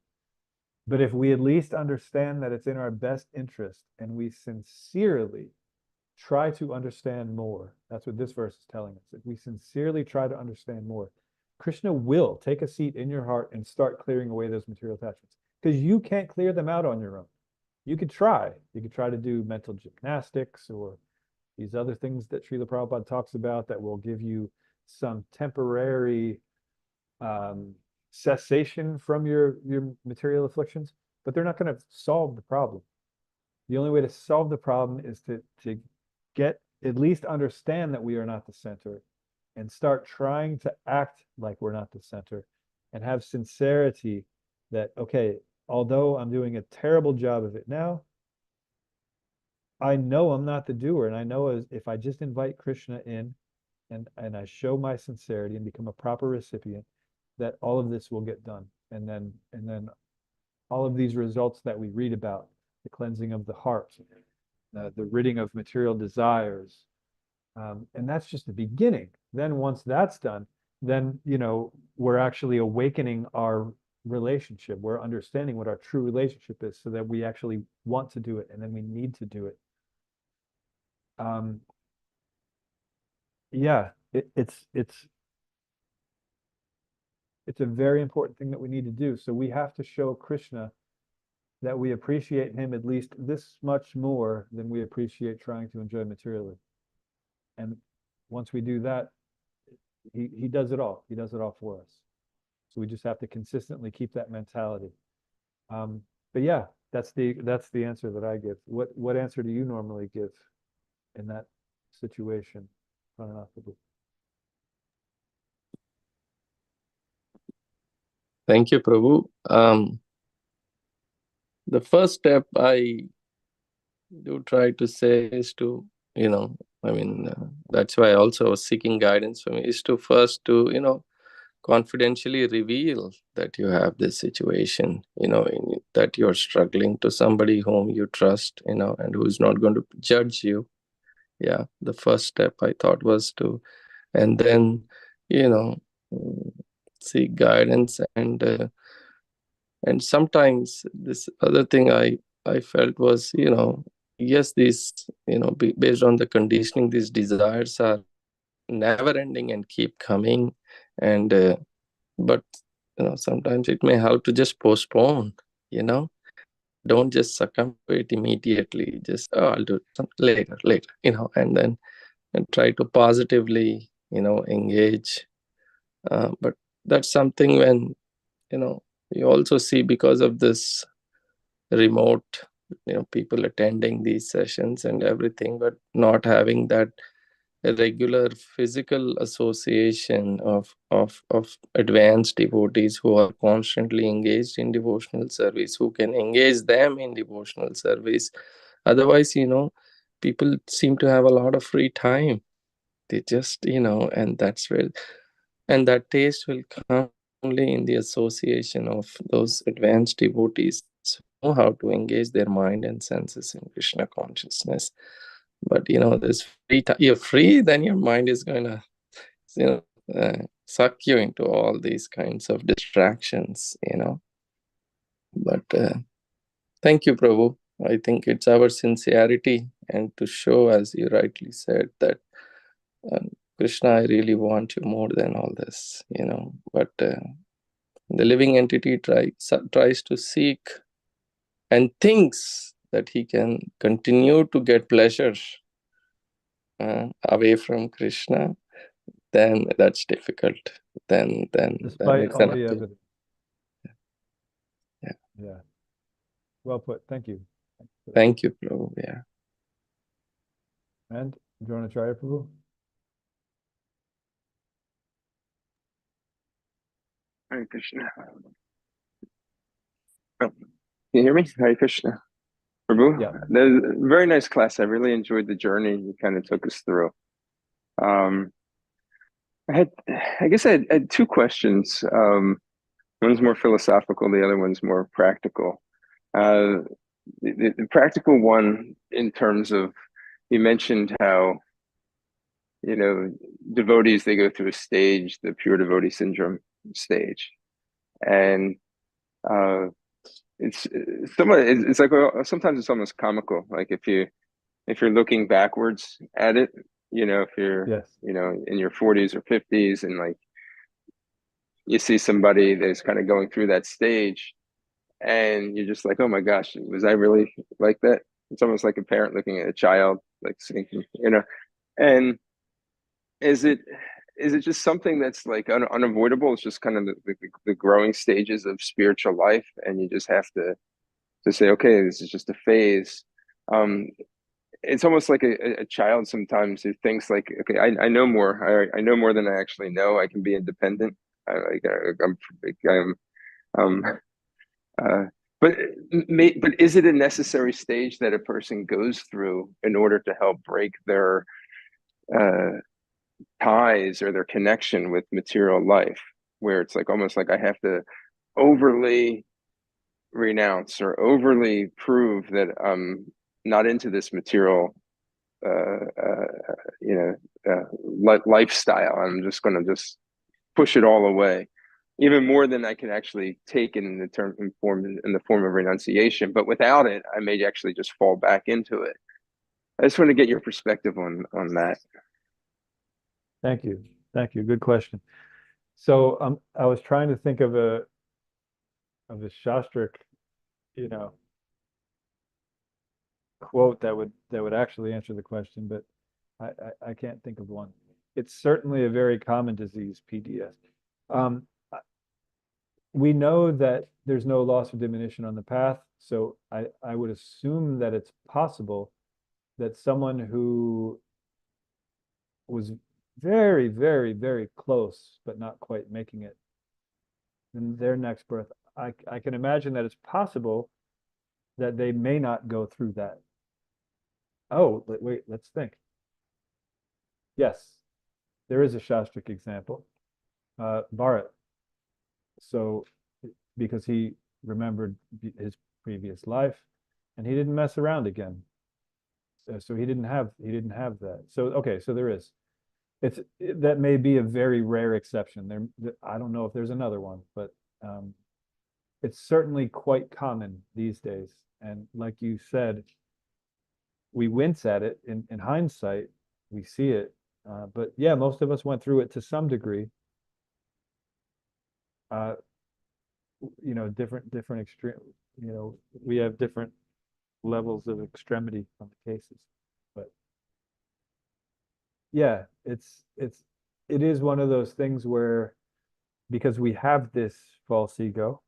But if we at least understand that it's in our best interest and we sincerely try to understand more, that's what this verse is telling us. If we sincerely try to understand more, Krishna will take a seat in your heart and start clearing away those material attachments, because you can't clear them out on your own. You could try. You could try to do mental gymnastics or these other things that Srila Prabhupada talks about that will give you some temporary cessation from your material afflictions, but they're not going to solve the problem. The only way to solve the problem is to get, at least understand that we are not the center, and start trying to act like we're not the center, and have sincerity that, okay, although I'm doing a terrible job of it now, I know I'm not the doer, and I know if I just invite Krishna in and I show my sincerity and become a proper recipient, that all of this will get done. And then all of these results that we read about, the cleansing of the heart, the ridding of material desires, and that's just the beginning. Then once that's done, then we're actually awakening our relationship. We're understanding what our true relationship is, so that we actually want to do it, and then we need to do it. Yeah, it's a very important thing that we need to do. So we have to show Krishna that we appreciate him at least this much more than we appreciate trying to enjoy materially. And once we do that, he does it all. He does it all for us. So we just have to consistently keep that mentality. But yeah, that's the answer that I give. What answer do you normally give in that situation? Thank you, Prabhu. The first step I do try to say is to, that's why I also was seeking guidance from you, is to first to, confidentially reveal that you have this situation, that you're struggling, to somebody whom you trust, and who's not going to judge you. Yeah, the first step I thought was to, and then, seek guidance. And sometimes this other thing I felt was, yes, these, based on the conditioning, these desires are never ending and keep coming. And, but, sometimes it may help to just postpone, don't just succumb to it immediately. Just, I'll do it later, and then and try to positively, engage. But that's something when, you also see, because of this remote, people attending these sessions and everything, but not having that regular physical association of advanced devotees who are constantly engaged in devotional service, who can engage them in devotional service. Otherwise, people seem to have a lot of free time. They just, and that's where, and that taste will come only in the association of those advanced devotees who know how to engage their mind and senses in Krishna consciousness. But this free time, you're free, then your mind is going to suck you into all these kinds of distractions. But thank you, Prabhu. I think it's our sincerity, and to show, as you rightly said, that Krishna, I really want you more than all this, but the living entity tries to seek and thinks that he can continue to get pleasure away from Krishna, then that's difficult. Then Despite it's all an the uphill. evidence. Yeah. Yeah. Well put. Thank you. Thank you, Prabhu. Yeah. And do you want to try it, Prabhu? Hare Krishna. Oh, can you hear me? Hare Krishna. Prabhu, Yeah. that was a very nice class. I really enjoyed the journey you kind of took us through. I guess I had two questions. One's more philosophical, the other one's more practical. The practical one, in terms of, you mentioned how, devotees, they go through a stage, the pure devotee syndrome stage. And it's it's like, sometimes it's almost comical. Like if you're looking backwards at it, if you're, Yes. in your 40s or 50s, and like you see somebody that's kind of going through that stage, and you're just like, oh my gosh, was I really like that? It's almost like a parent looking at a child, like thinking, and is it just something that's like unavoidable? It's just kind of the growing stages of spiritual life, and you just have to say, okay, this is just a phase. It's almost like a child sometimes who thinks like, okay, I know more. I know more than I actually know. I can be independent. I'm um, uh, but but is it a necessary stage that a person goes through in order to help break their uh, ties or their connection with material life, where it's like almost like I have to overly renounce or overly prove that I'm not into this material lifestyle. I'm just going to just push it all away, even more than I can actually take it in the form of renunciation. But without it, I may actually just fall back into it. I just want to get your perspective on that. Thank you. Thank you. Good question. So I was trying to think of a Shastric, quote that would actually answer the question, but I can't think of one. It's certainly a very common disease, PDS. We know that there's no loss or diminution on the path, so I would assume that it's possible that someone who was very, very, very close, but not quite making it in their next birth, I can imagine that it's possible that they may not go through that. Oh, wait, let's think. Yes, there is a Shastric example, Bharat. So, because he remembered his previous life, and he didn't mess around again. So he didn't have that. So okay, so there is. That may be a very rare exception. I don't know if there's another one, but it's certainly quite common these days. And like you said, we wince at it in hindsight. We see it, but yeah, most of us went through it to some degree. Different extreme. We have different levels of extremity on the cases, but yeah, it is one of those things where, because we have this false ego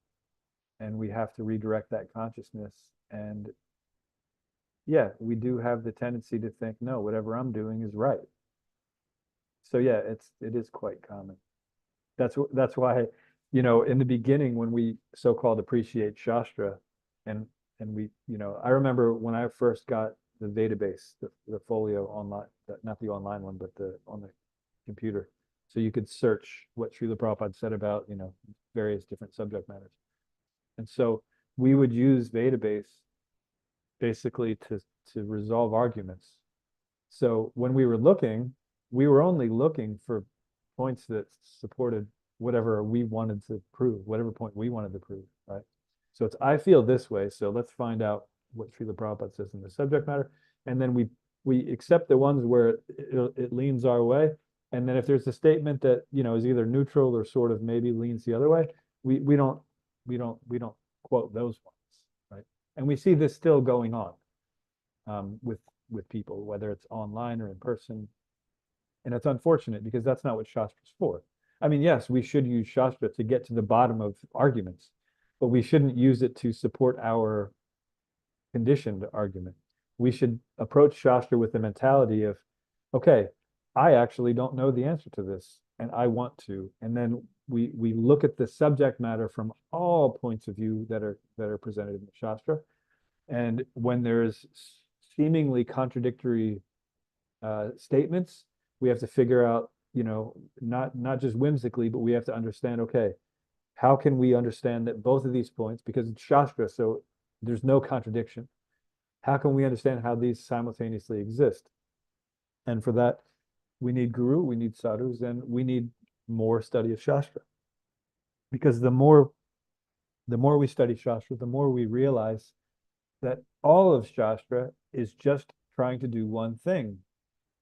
and we have to redirect that consciousness, and yeah, we do have the tendency to think, no, whatever I'm doing is right. So yeah, it is quite common. That's why, in the beginning, when we so-called appreciate Shastra, and we, I remember when I first got the database, the folio online, not the online one, but on the computer, so you could search what Srila Prabhupada said about, various different subject matters. And so we would use database basically to resolve arguments. So when we were looking, we were only looking for points that supported whatever we wanted to prove, whatever point we wanted to prove, right? So it's, I feel this way, so let's find out what Srila Prabhupada says in the subject matter, and then we accept the ones where it leans our way, and then if there's a statement that is either neutral or sort of maybe leans the other way, we don't quote those ones, right? And we see this still going on with people, whether it's online or in person. And it's unfortunate because that's not what Shastra is for. I mean, yes, we should use Shastra to get to the bottom of arguments, but we shouldn't use it to support our conditioned argument. We should approach Shastra with the mentality of, okay, I actually don't know the answer to this, and I want to. And then we look at the subject matter from all points of view that are presented in the Shastra. And when there's seemingly contradictory statements, we have to figure out, not just whimsically, but we have to understand, okay, how can we understand that both of these points, because it's Shastra, so there's no contradiction. How can we understand how these simultaneously exist? And for that, we need guru, we need sadhus, and we need more study of Shastra. Because the more we study Shastra, the more we realize that all of Shastra is just trying to do one thing: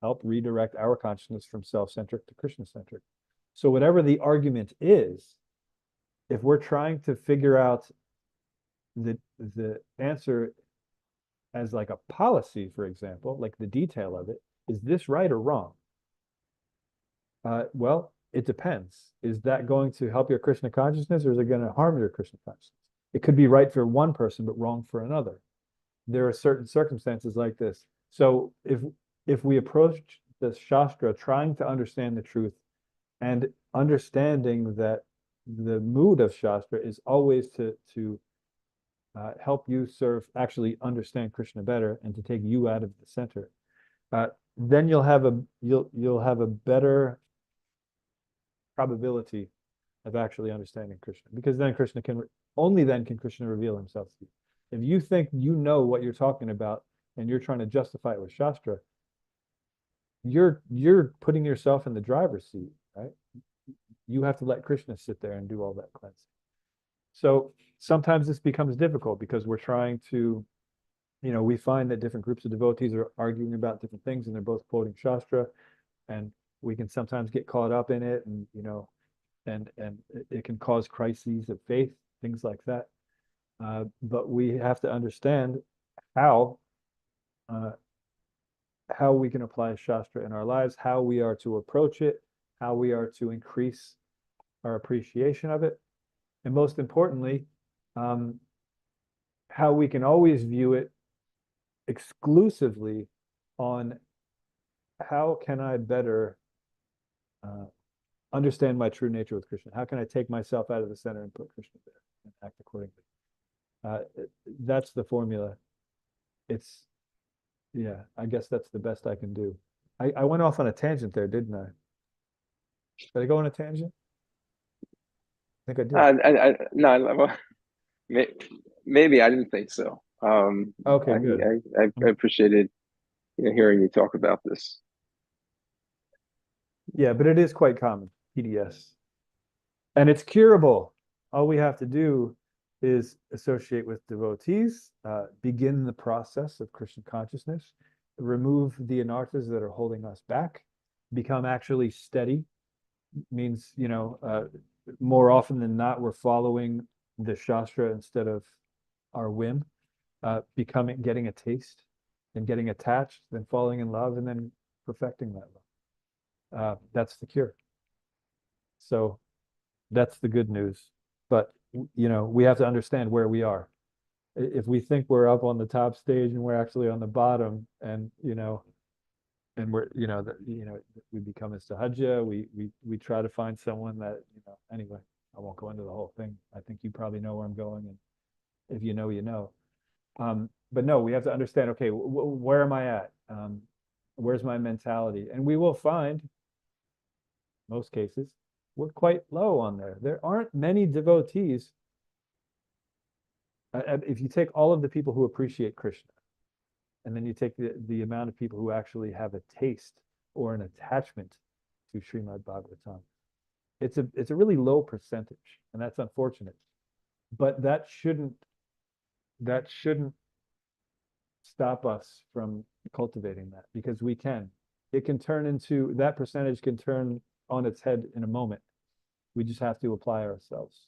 help redirect our consciousness from self-centric to Krishna-centric. So whatever the argument is, if we're trying to figure out the answer as like a policy, for example, like the detail of it, is this right or wrong? Well, it depends. Is that going to help your Krishna consciousness, or is it going to harm your Krishna consciousness? It could be right for one person, but wrong for another. There are certain circumstances like this. So if we approach the Shastra trying to understand the truth and understanding that the mood of Shastra is always to help you actually understand Krishna better and to take you out of the center, then you'll have a better probability of actually understanding Krishna, because then only then can Krishna reveal himself to you. If you think you know what you're talking about and you're trying to justify it with Shastra, you're putting yourself in the driver's seat, right? You have to let Krishna sit there and do all that cleansing. So sometimes this becomes difficult because we're trying to, we find that different groups of devotees are arguing about different things and they're both quoting Shastra, and we can sometimes get caught up in it, and and it can cause crises of faith, things like that. But we have to understand how we can apply Shastra in our lives, how we are to approach it, how we are to increase our appreciation of it, and most importantly, how we can always view it exclusively on how can I better understand my true nature with Krishna? How can I take myself out of the center and put Krishna there and act accordingly? That's the formula. I guess that's the best I can do. I went off on a tangent there, didn't I? Did I go on a tangent? I think I did. No, well, maybe I didn't think so. Okay, good. I appreciated hearing you talk about this. Yeah, but it is quite common, PDS. And it's curable. All we have to do is associate with devotees, begin the process of Krishna consciousness, remove the anarthas that are holding us back, become actually steady. Means, more often than not, we're following the Shastra instead of our whim, getting a taste and getting attached, then falling in love, and then perfecting that love. That's the cure. So that's the good news. But, we have to understand where we are. If we think we're up on the top stage and we're actually on the bottom, and, and we're, we become a sahaja, we try to find someone that, anyway, I won't go into the whole thing. I think you probably know where I'm going, and if you know, you know. But no, we have to understand, okay, where am I at? Where's my mentality? And we will find, most cases, we're quite low on there. There aren't many devotees. If you take all of the people who appreciate Krishna, and then you take the amount of people who actually have a taste or an attachment to Srimad Bhagavatam, it's a really low percentage, and that's unfortunate. But that shouldn't stop us from cultivating that, because we can. That percentage can turn on its head in a moment. We just have to apply ourselves.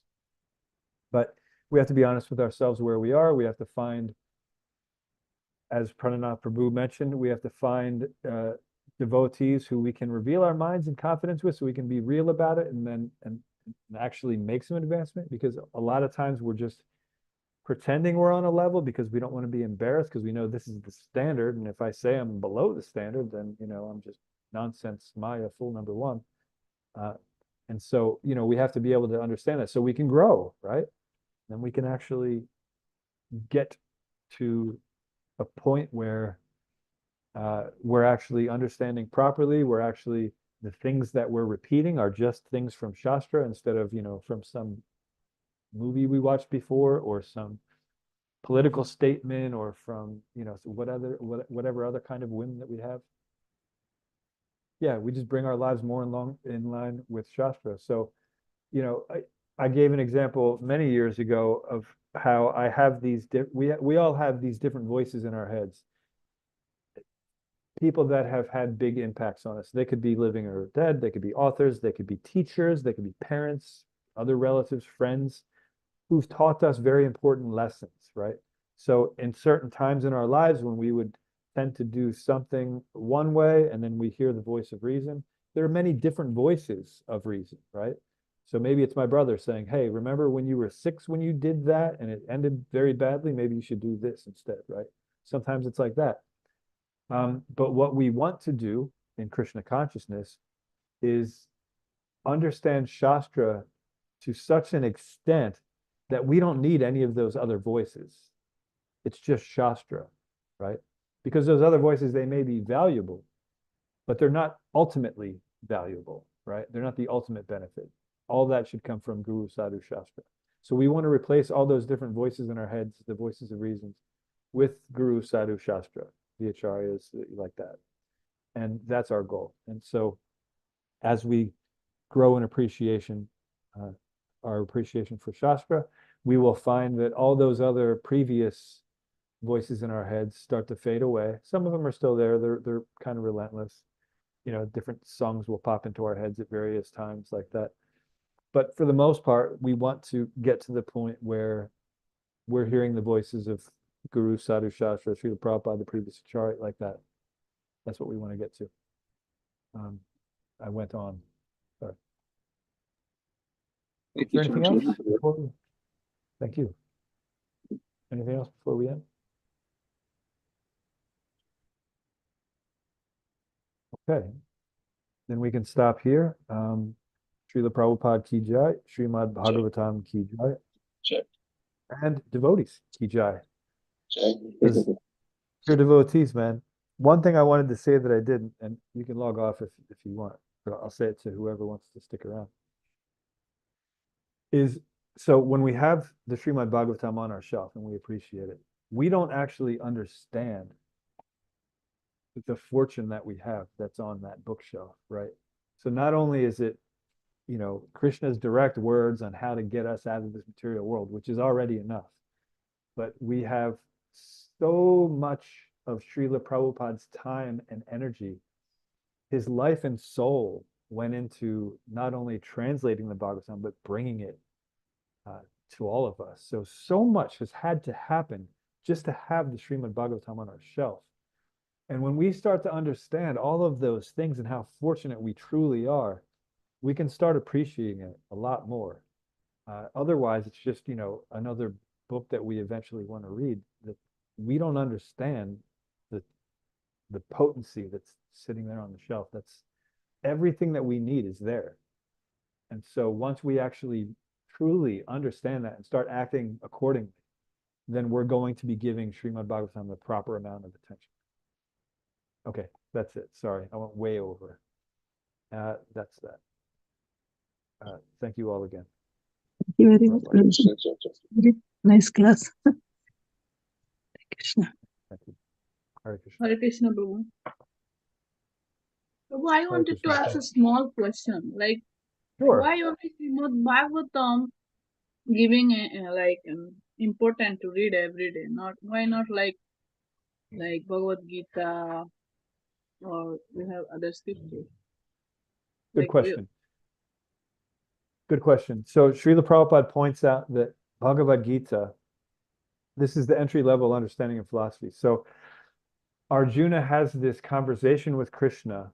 But we have to be honest with ourselves where we are. We have to find, as Prananath Prabhu mentioned, we have to find devotees who we can reveal our minds in confidence with, so we can be real about it and then and actually make some advancement. Because a lot of times we're just pretending we're on a level because we don't want to be embarrassed, because we know this is the standard, and if I say I'm below the standard, then I'm just nonsense Maya fool number one. And so we have to be able to understand that so we can grow, right? Then we can actually get to a point where we're actually understanding properly. We're actually, the things that we're repeating are just things from Shastra instead of, from some movie we watched before, or some political statement, or from, whatever other kind of whim that we have. Yeah, we just bring our lives more in line with Shastra. So, I gave an example many years ago of how I have these, we all have these different voices in our heads. People that have had big impacts on us. They could be living or dead. They could be authors. They could be teachers. They could be parents, other relatives, friends, who've taught us very important lessons, right? So in certain times in our lives when we would tend to do something one way and then we hear the voice of reason, there are many different voices of reason, right? So maybe it's my brother saying, hey, remember when you were 6 when you did that and it ended very badly? Maybe you should do this instead, right? Sometimes it's like that. But what we want to do in Krishna consciousness is understand Shastra to such an extent that we don't need any of those other voices. It's just Shastra, right? Because those other voices, they may be valuable, but they're not ultimately valuable, right? They're not the ultimate benefit. All that should come from Guru, Sadhu, Shastra. So we want to replace all those different voices in our heads, the voices of reasons, with Guru, Sadhu, Shastra, the acharyas, like that. And that's our goal. And so as we grow in appreciation, our appreciation for Shastra, we will find that all those other previous voices in our heads start to fade away. Some of them are still there. They're kind of relentless. Different songs will pop into our heads at various times like that. But for the most part, we want to get to the point where we're hearing the voices of Guru, Sadhu, Shastra, Srila Prabhupada, the previous acharya, like that. That's what we want to get to. I went on. Sorry. Is there anything else before we... Thank you. Anything else before we end? Okay. Then we can stop here. Srila Prabhupada ki jai, Srimad Bhagavatam ki jai, and devotees ki jai. Because you're devotees, man. One thing I wanted to say that I didn't, and you can log off if you want, but I'll say it to whoever wants to stick around, is so when we have the Srimad Bhagavatam on our shelf and we appreciate it, we don't actually understand the fortune that we have that's on that bookshelf, right? So not only is it, Krishna's direct words on how to get us out of this material world, which is already enough, but we have so much of Srila Prabhupada's time and energy. His life and soul went into not only translating the Bhagavatam, but bringing it to all of us. So much has had to happen just to have the Srimad Bhagavatam on our shelf. And when we start to understand all of those things and how fortunate we truly are, we can start appreciating it a lot more. Otherwise, it's just, another book that we eventually want to read, that we don't understand the potency that's sitting there on the shelf. That's everything that we need is there. And so once we actually truly understand that and start acting accordingly, then we're going to be giving Srimad Bhagavatam the proper amount of attention. Okay, that's it. Sorry, I went way over. That's that. Thank you all again. Thank you very much. Very nice class. Krishna. Thank you. Hare Krishna. Hare Krishna, Prabhu. Prabhu, I wanted to Krishna. ask a small question. Like, Sure. why only Srimad Bhagavatam giving important to read every day? Why not like Bhagavad Gita, or we have other scriptures? Good question. Good question. So Srila Prabhupada points out that Bhagavad Gita, this is the entry-level understanding of philosophy. So Arjuna has this conversation with Krishna,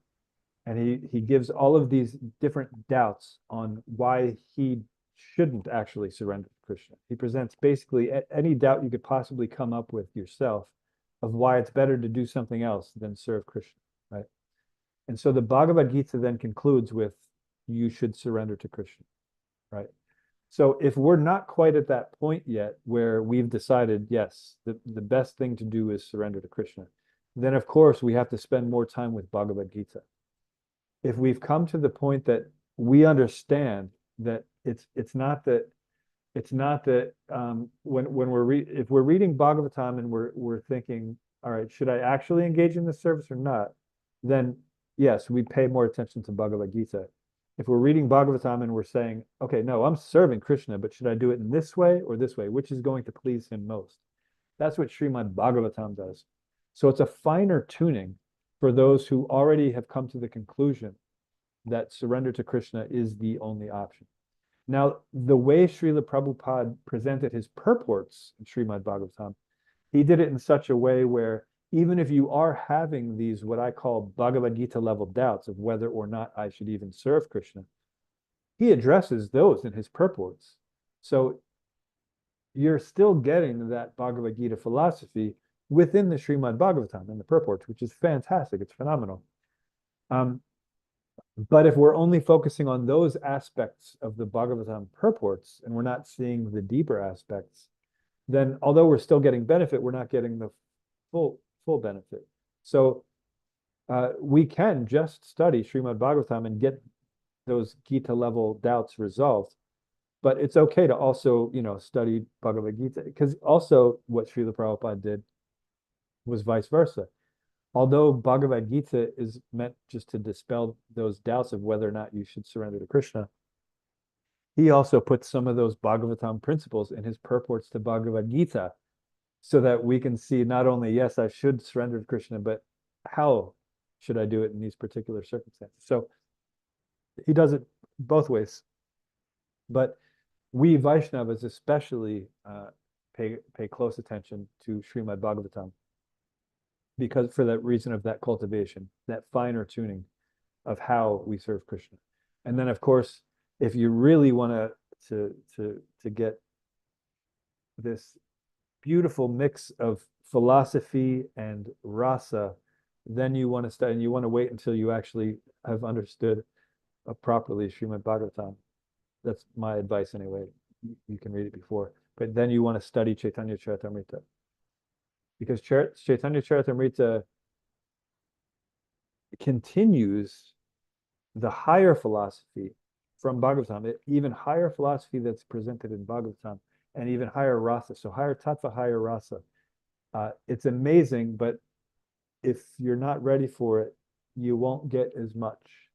and he gives all of these different doubts on why he shouldn't actually surrender to Krishna. He presents basically any doubt you could possibly come up with yourself of why it's better to do something else than serve Krishna, right? And so the Bhagavad Gita then concludes with, you should surrender to Krishna, right? So if we're not quite at that point yet where we've decided, yes, the best thing to do is surrender to Krishna, then of course we have to spend more time with Bhagavad Gita. If we've come to the point that we understand that it's not that when if we're reading Bhagavatam and we're thinking, all right, should I actually engage in this service or not? Then yes, we pay more attention to Bhagavad Gita. If we're reading Bhagavatam and we're saying, okay, no, I'm serving Krishna, but should I do it in this way or this way? Which is going to please him most? That's what Srimad Bhagavatam does. So it's a finer tuning for those who already have come to the conclusion that surrender to Krishna is the only option. Now, the way Srila Prabhupada presented his purports in Srimad Bhagavatam, he did it in such a way where even if you are having these, what I call Bhagavad Gita level doubts of whether or not I should even serve Krishna, he addresses those in his purports. So you're still getting that Bhagavad Gita philosophy within the Srimad Bhagavatam and the purports, which is fantastic. It's phenomenal. But if we're only focusing on those aspects of the Bhagavatam purports and we're not seeing the deeper aspects, then although we're still getting benefit, we're not getting the full benefit. So we can just study Srimad Bhagavatam and get those Gita level doubts resolved. But it's okay to also, study Bhagavad Gita, because also what Srila Prabhupada did was vice versa. Although Bhagavad Gita is meant just to dispel those doubts of whether or not you should surrender to Krishna, he also put some of those Bhagavatam principles in his purports to Bhagavad Gita, so that we can see not only, yes, I should surrender to Krishna, but how should I do it in these particular circumstances? So he does it both ways. But we Vaishnavas especially pay close attention to Srimad Bhagavatam, because for that reason of that cultivation, that finer tuning of how we serve Krishna. And then, of course, if you really want to get this beautiful mix of philosophy and rasa, then you want to study, and you want to wait until you actually have understood properly Srimad Bhagavatam. That's my advice anyway. You can read it before, but then you want to study Chaitanya Charitamrita, because Chaitanya Charitamrita continues the higher philosophy from Bhagavatam, even higher philosophy that's presented in Bhagavatam, and even higher rasa, so higher tattva, higher rasa. It's amazing, but if you're not ready for it, you won't get as much.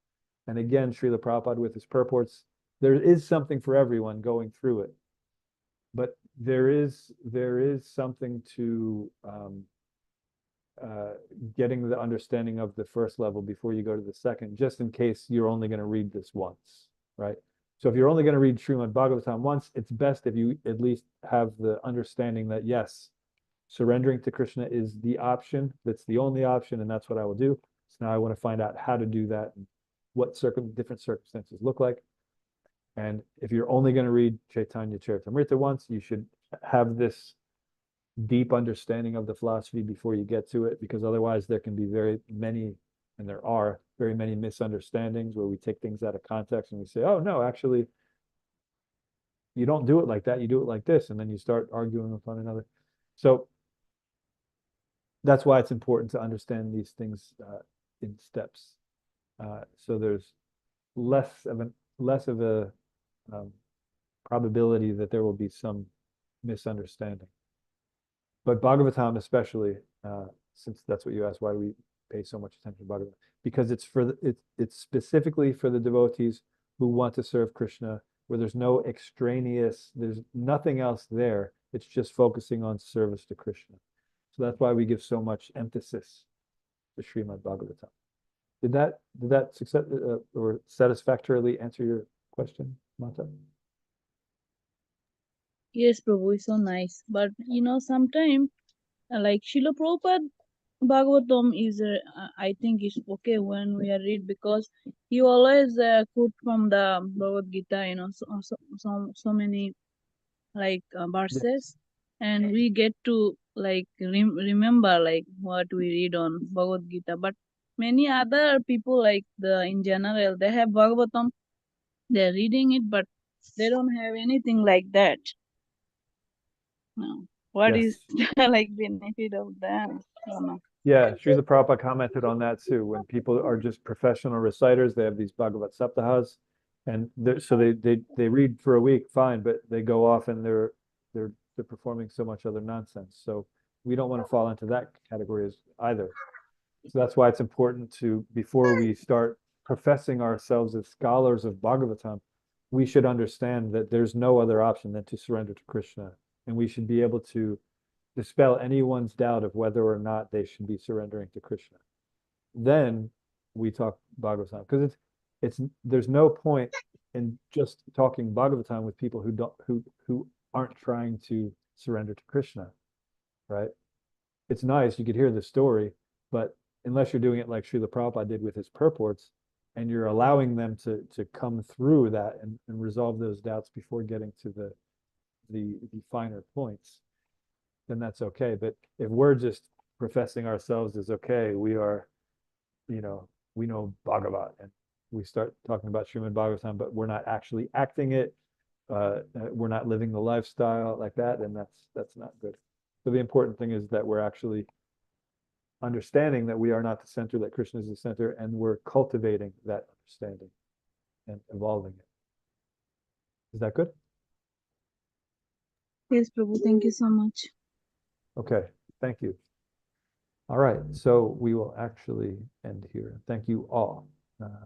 And again, Srila Prabhupada with his purports, there is something for everyone going through it, but there is something to getting the understanding of the first level before you go to the second, just in case you're only going to read this once, right? So if you're only going to read Srimad Bhagavatam once, it's best if you at least have the understanding that, yes, surrendering to Krishna is the option, that's the only option, and that's what I will do. So now I want to find out how to do that and what different circumstances look like. And if you're only going to read Chaitanya Charitamrita once, you should have this deep understanding of the philosophy before you get to it, because otherwise there can be very many, and there are very many misunderstandings where we take things out of context and we say, oh no, actually you don't do it like that, you do it like this, and then you start arguing with one another. So that's why it's important to understand these things in steps. So there's less of a probability that there will be some misunderstanding. But Bhagavatam especially, since that's what you asked, why do we pay so much attention to Bhagavatam? Because it's specifically for the devotees who want to serve Krishna, where there's no extraneous, there's nothing else there. It's just focusing on service to Krishna. So that's why we give so much emphasis to Srimad Bhagavatam. Did that success or satisfactorily answer your question, Mata? Yes, Prabhu, it's so nice. But sometimes like Srila Prabhupada Bhagavatam is, I think, is okay when we are read, because he always quote from the Bhagavad Gita, so many like Yes. verses, and we get to like remember like what we read on Bhagavad Gita. But many other people, like in general, they have Bhagavatam, they're reading it, but they don't have anything like that. No. What Yes. is the like benefit of that? I don't know. Yeah, Srila Prabhupada commented on that too. When people are just professional reciters, they have these Bhagavad Saptahas, and so they read for a week, fine, but they go off and they're performing so much other nonsense. So we don't want to fall into that category as either. So that's why it's important to, before we start professing ourselves as scholars of Bhagavatam, we should understand that there's no other option than to surrender to Krishna, and we should be able to dispel anyone's doubt of whether or not they should be surrendering to Krishna. Then we talk Bhagavatam, because it's there's no point in just talking Bhagavatam with people who aren't trying to surrender to Krishna, right? It's nice, you could hear the story, but unless you're doing it like Srila Prabhupada did with his purports, and you're allowing them to come through that and resolve those doubts before getting to the finer points, then that's okay. But if we're just professing ourselves as okay, we are, we know Bhagavat, and we start talking about Srimad Bhagavatam, but we're not actually acting it, we're not living the lifestyle like that, then that's not good. So the important thing is that we're actually understanding that we are not the center, that Krishna is the center, and we're cultivating that understanding and evolving it. Is that good? Yes, Prabhu, thank you so much. Okay, thank you. All right, so we will actually end here. Thank you all.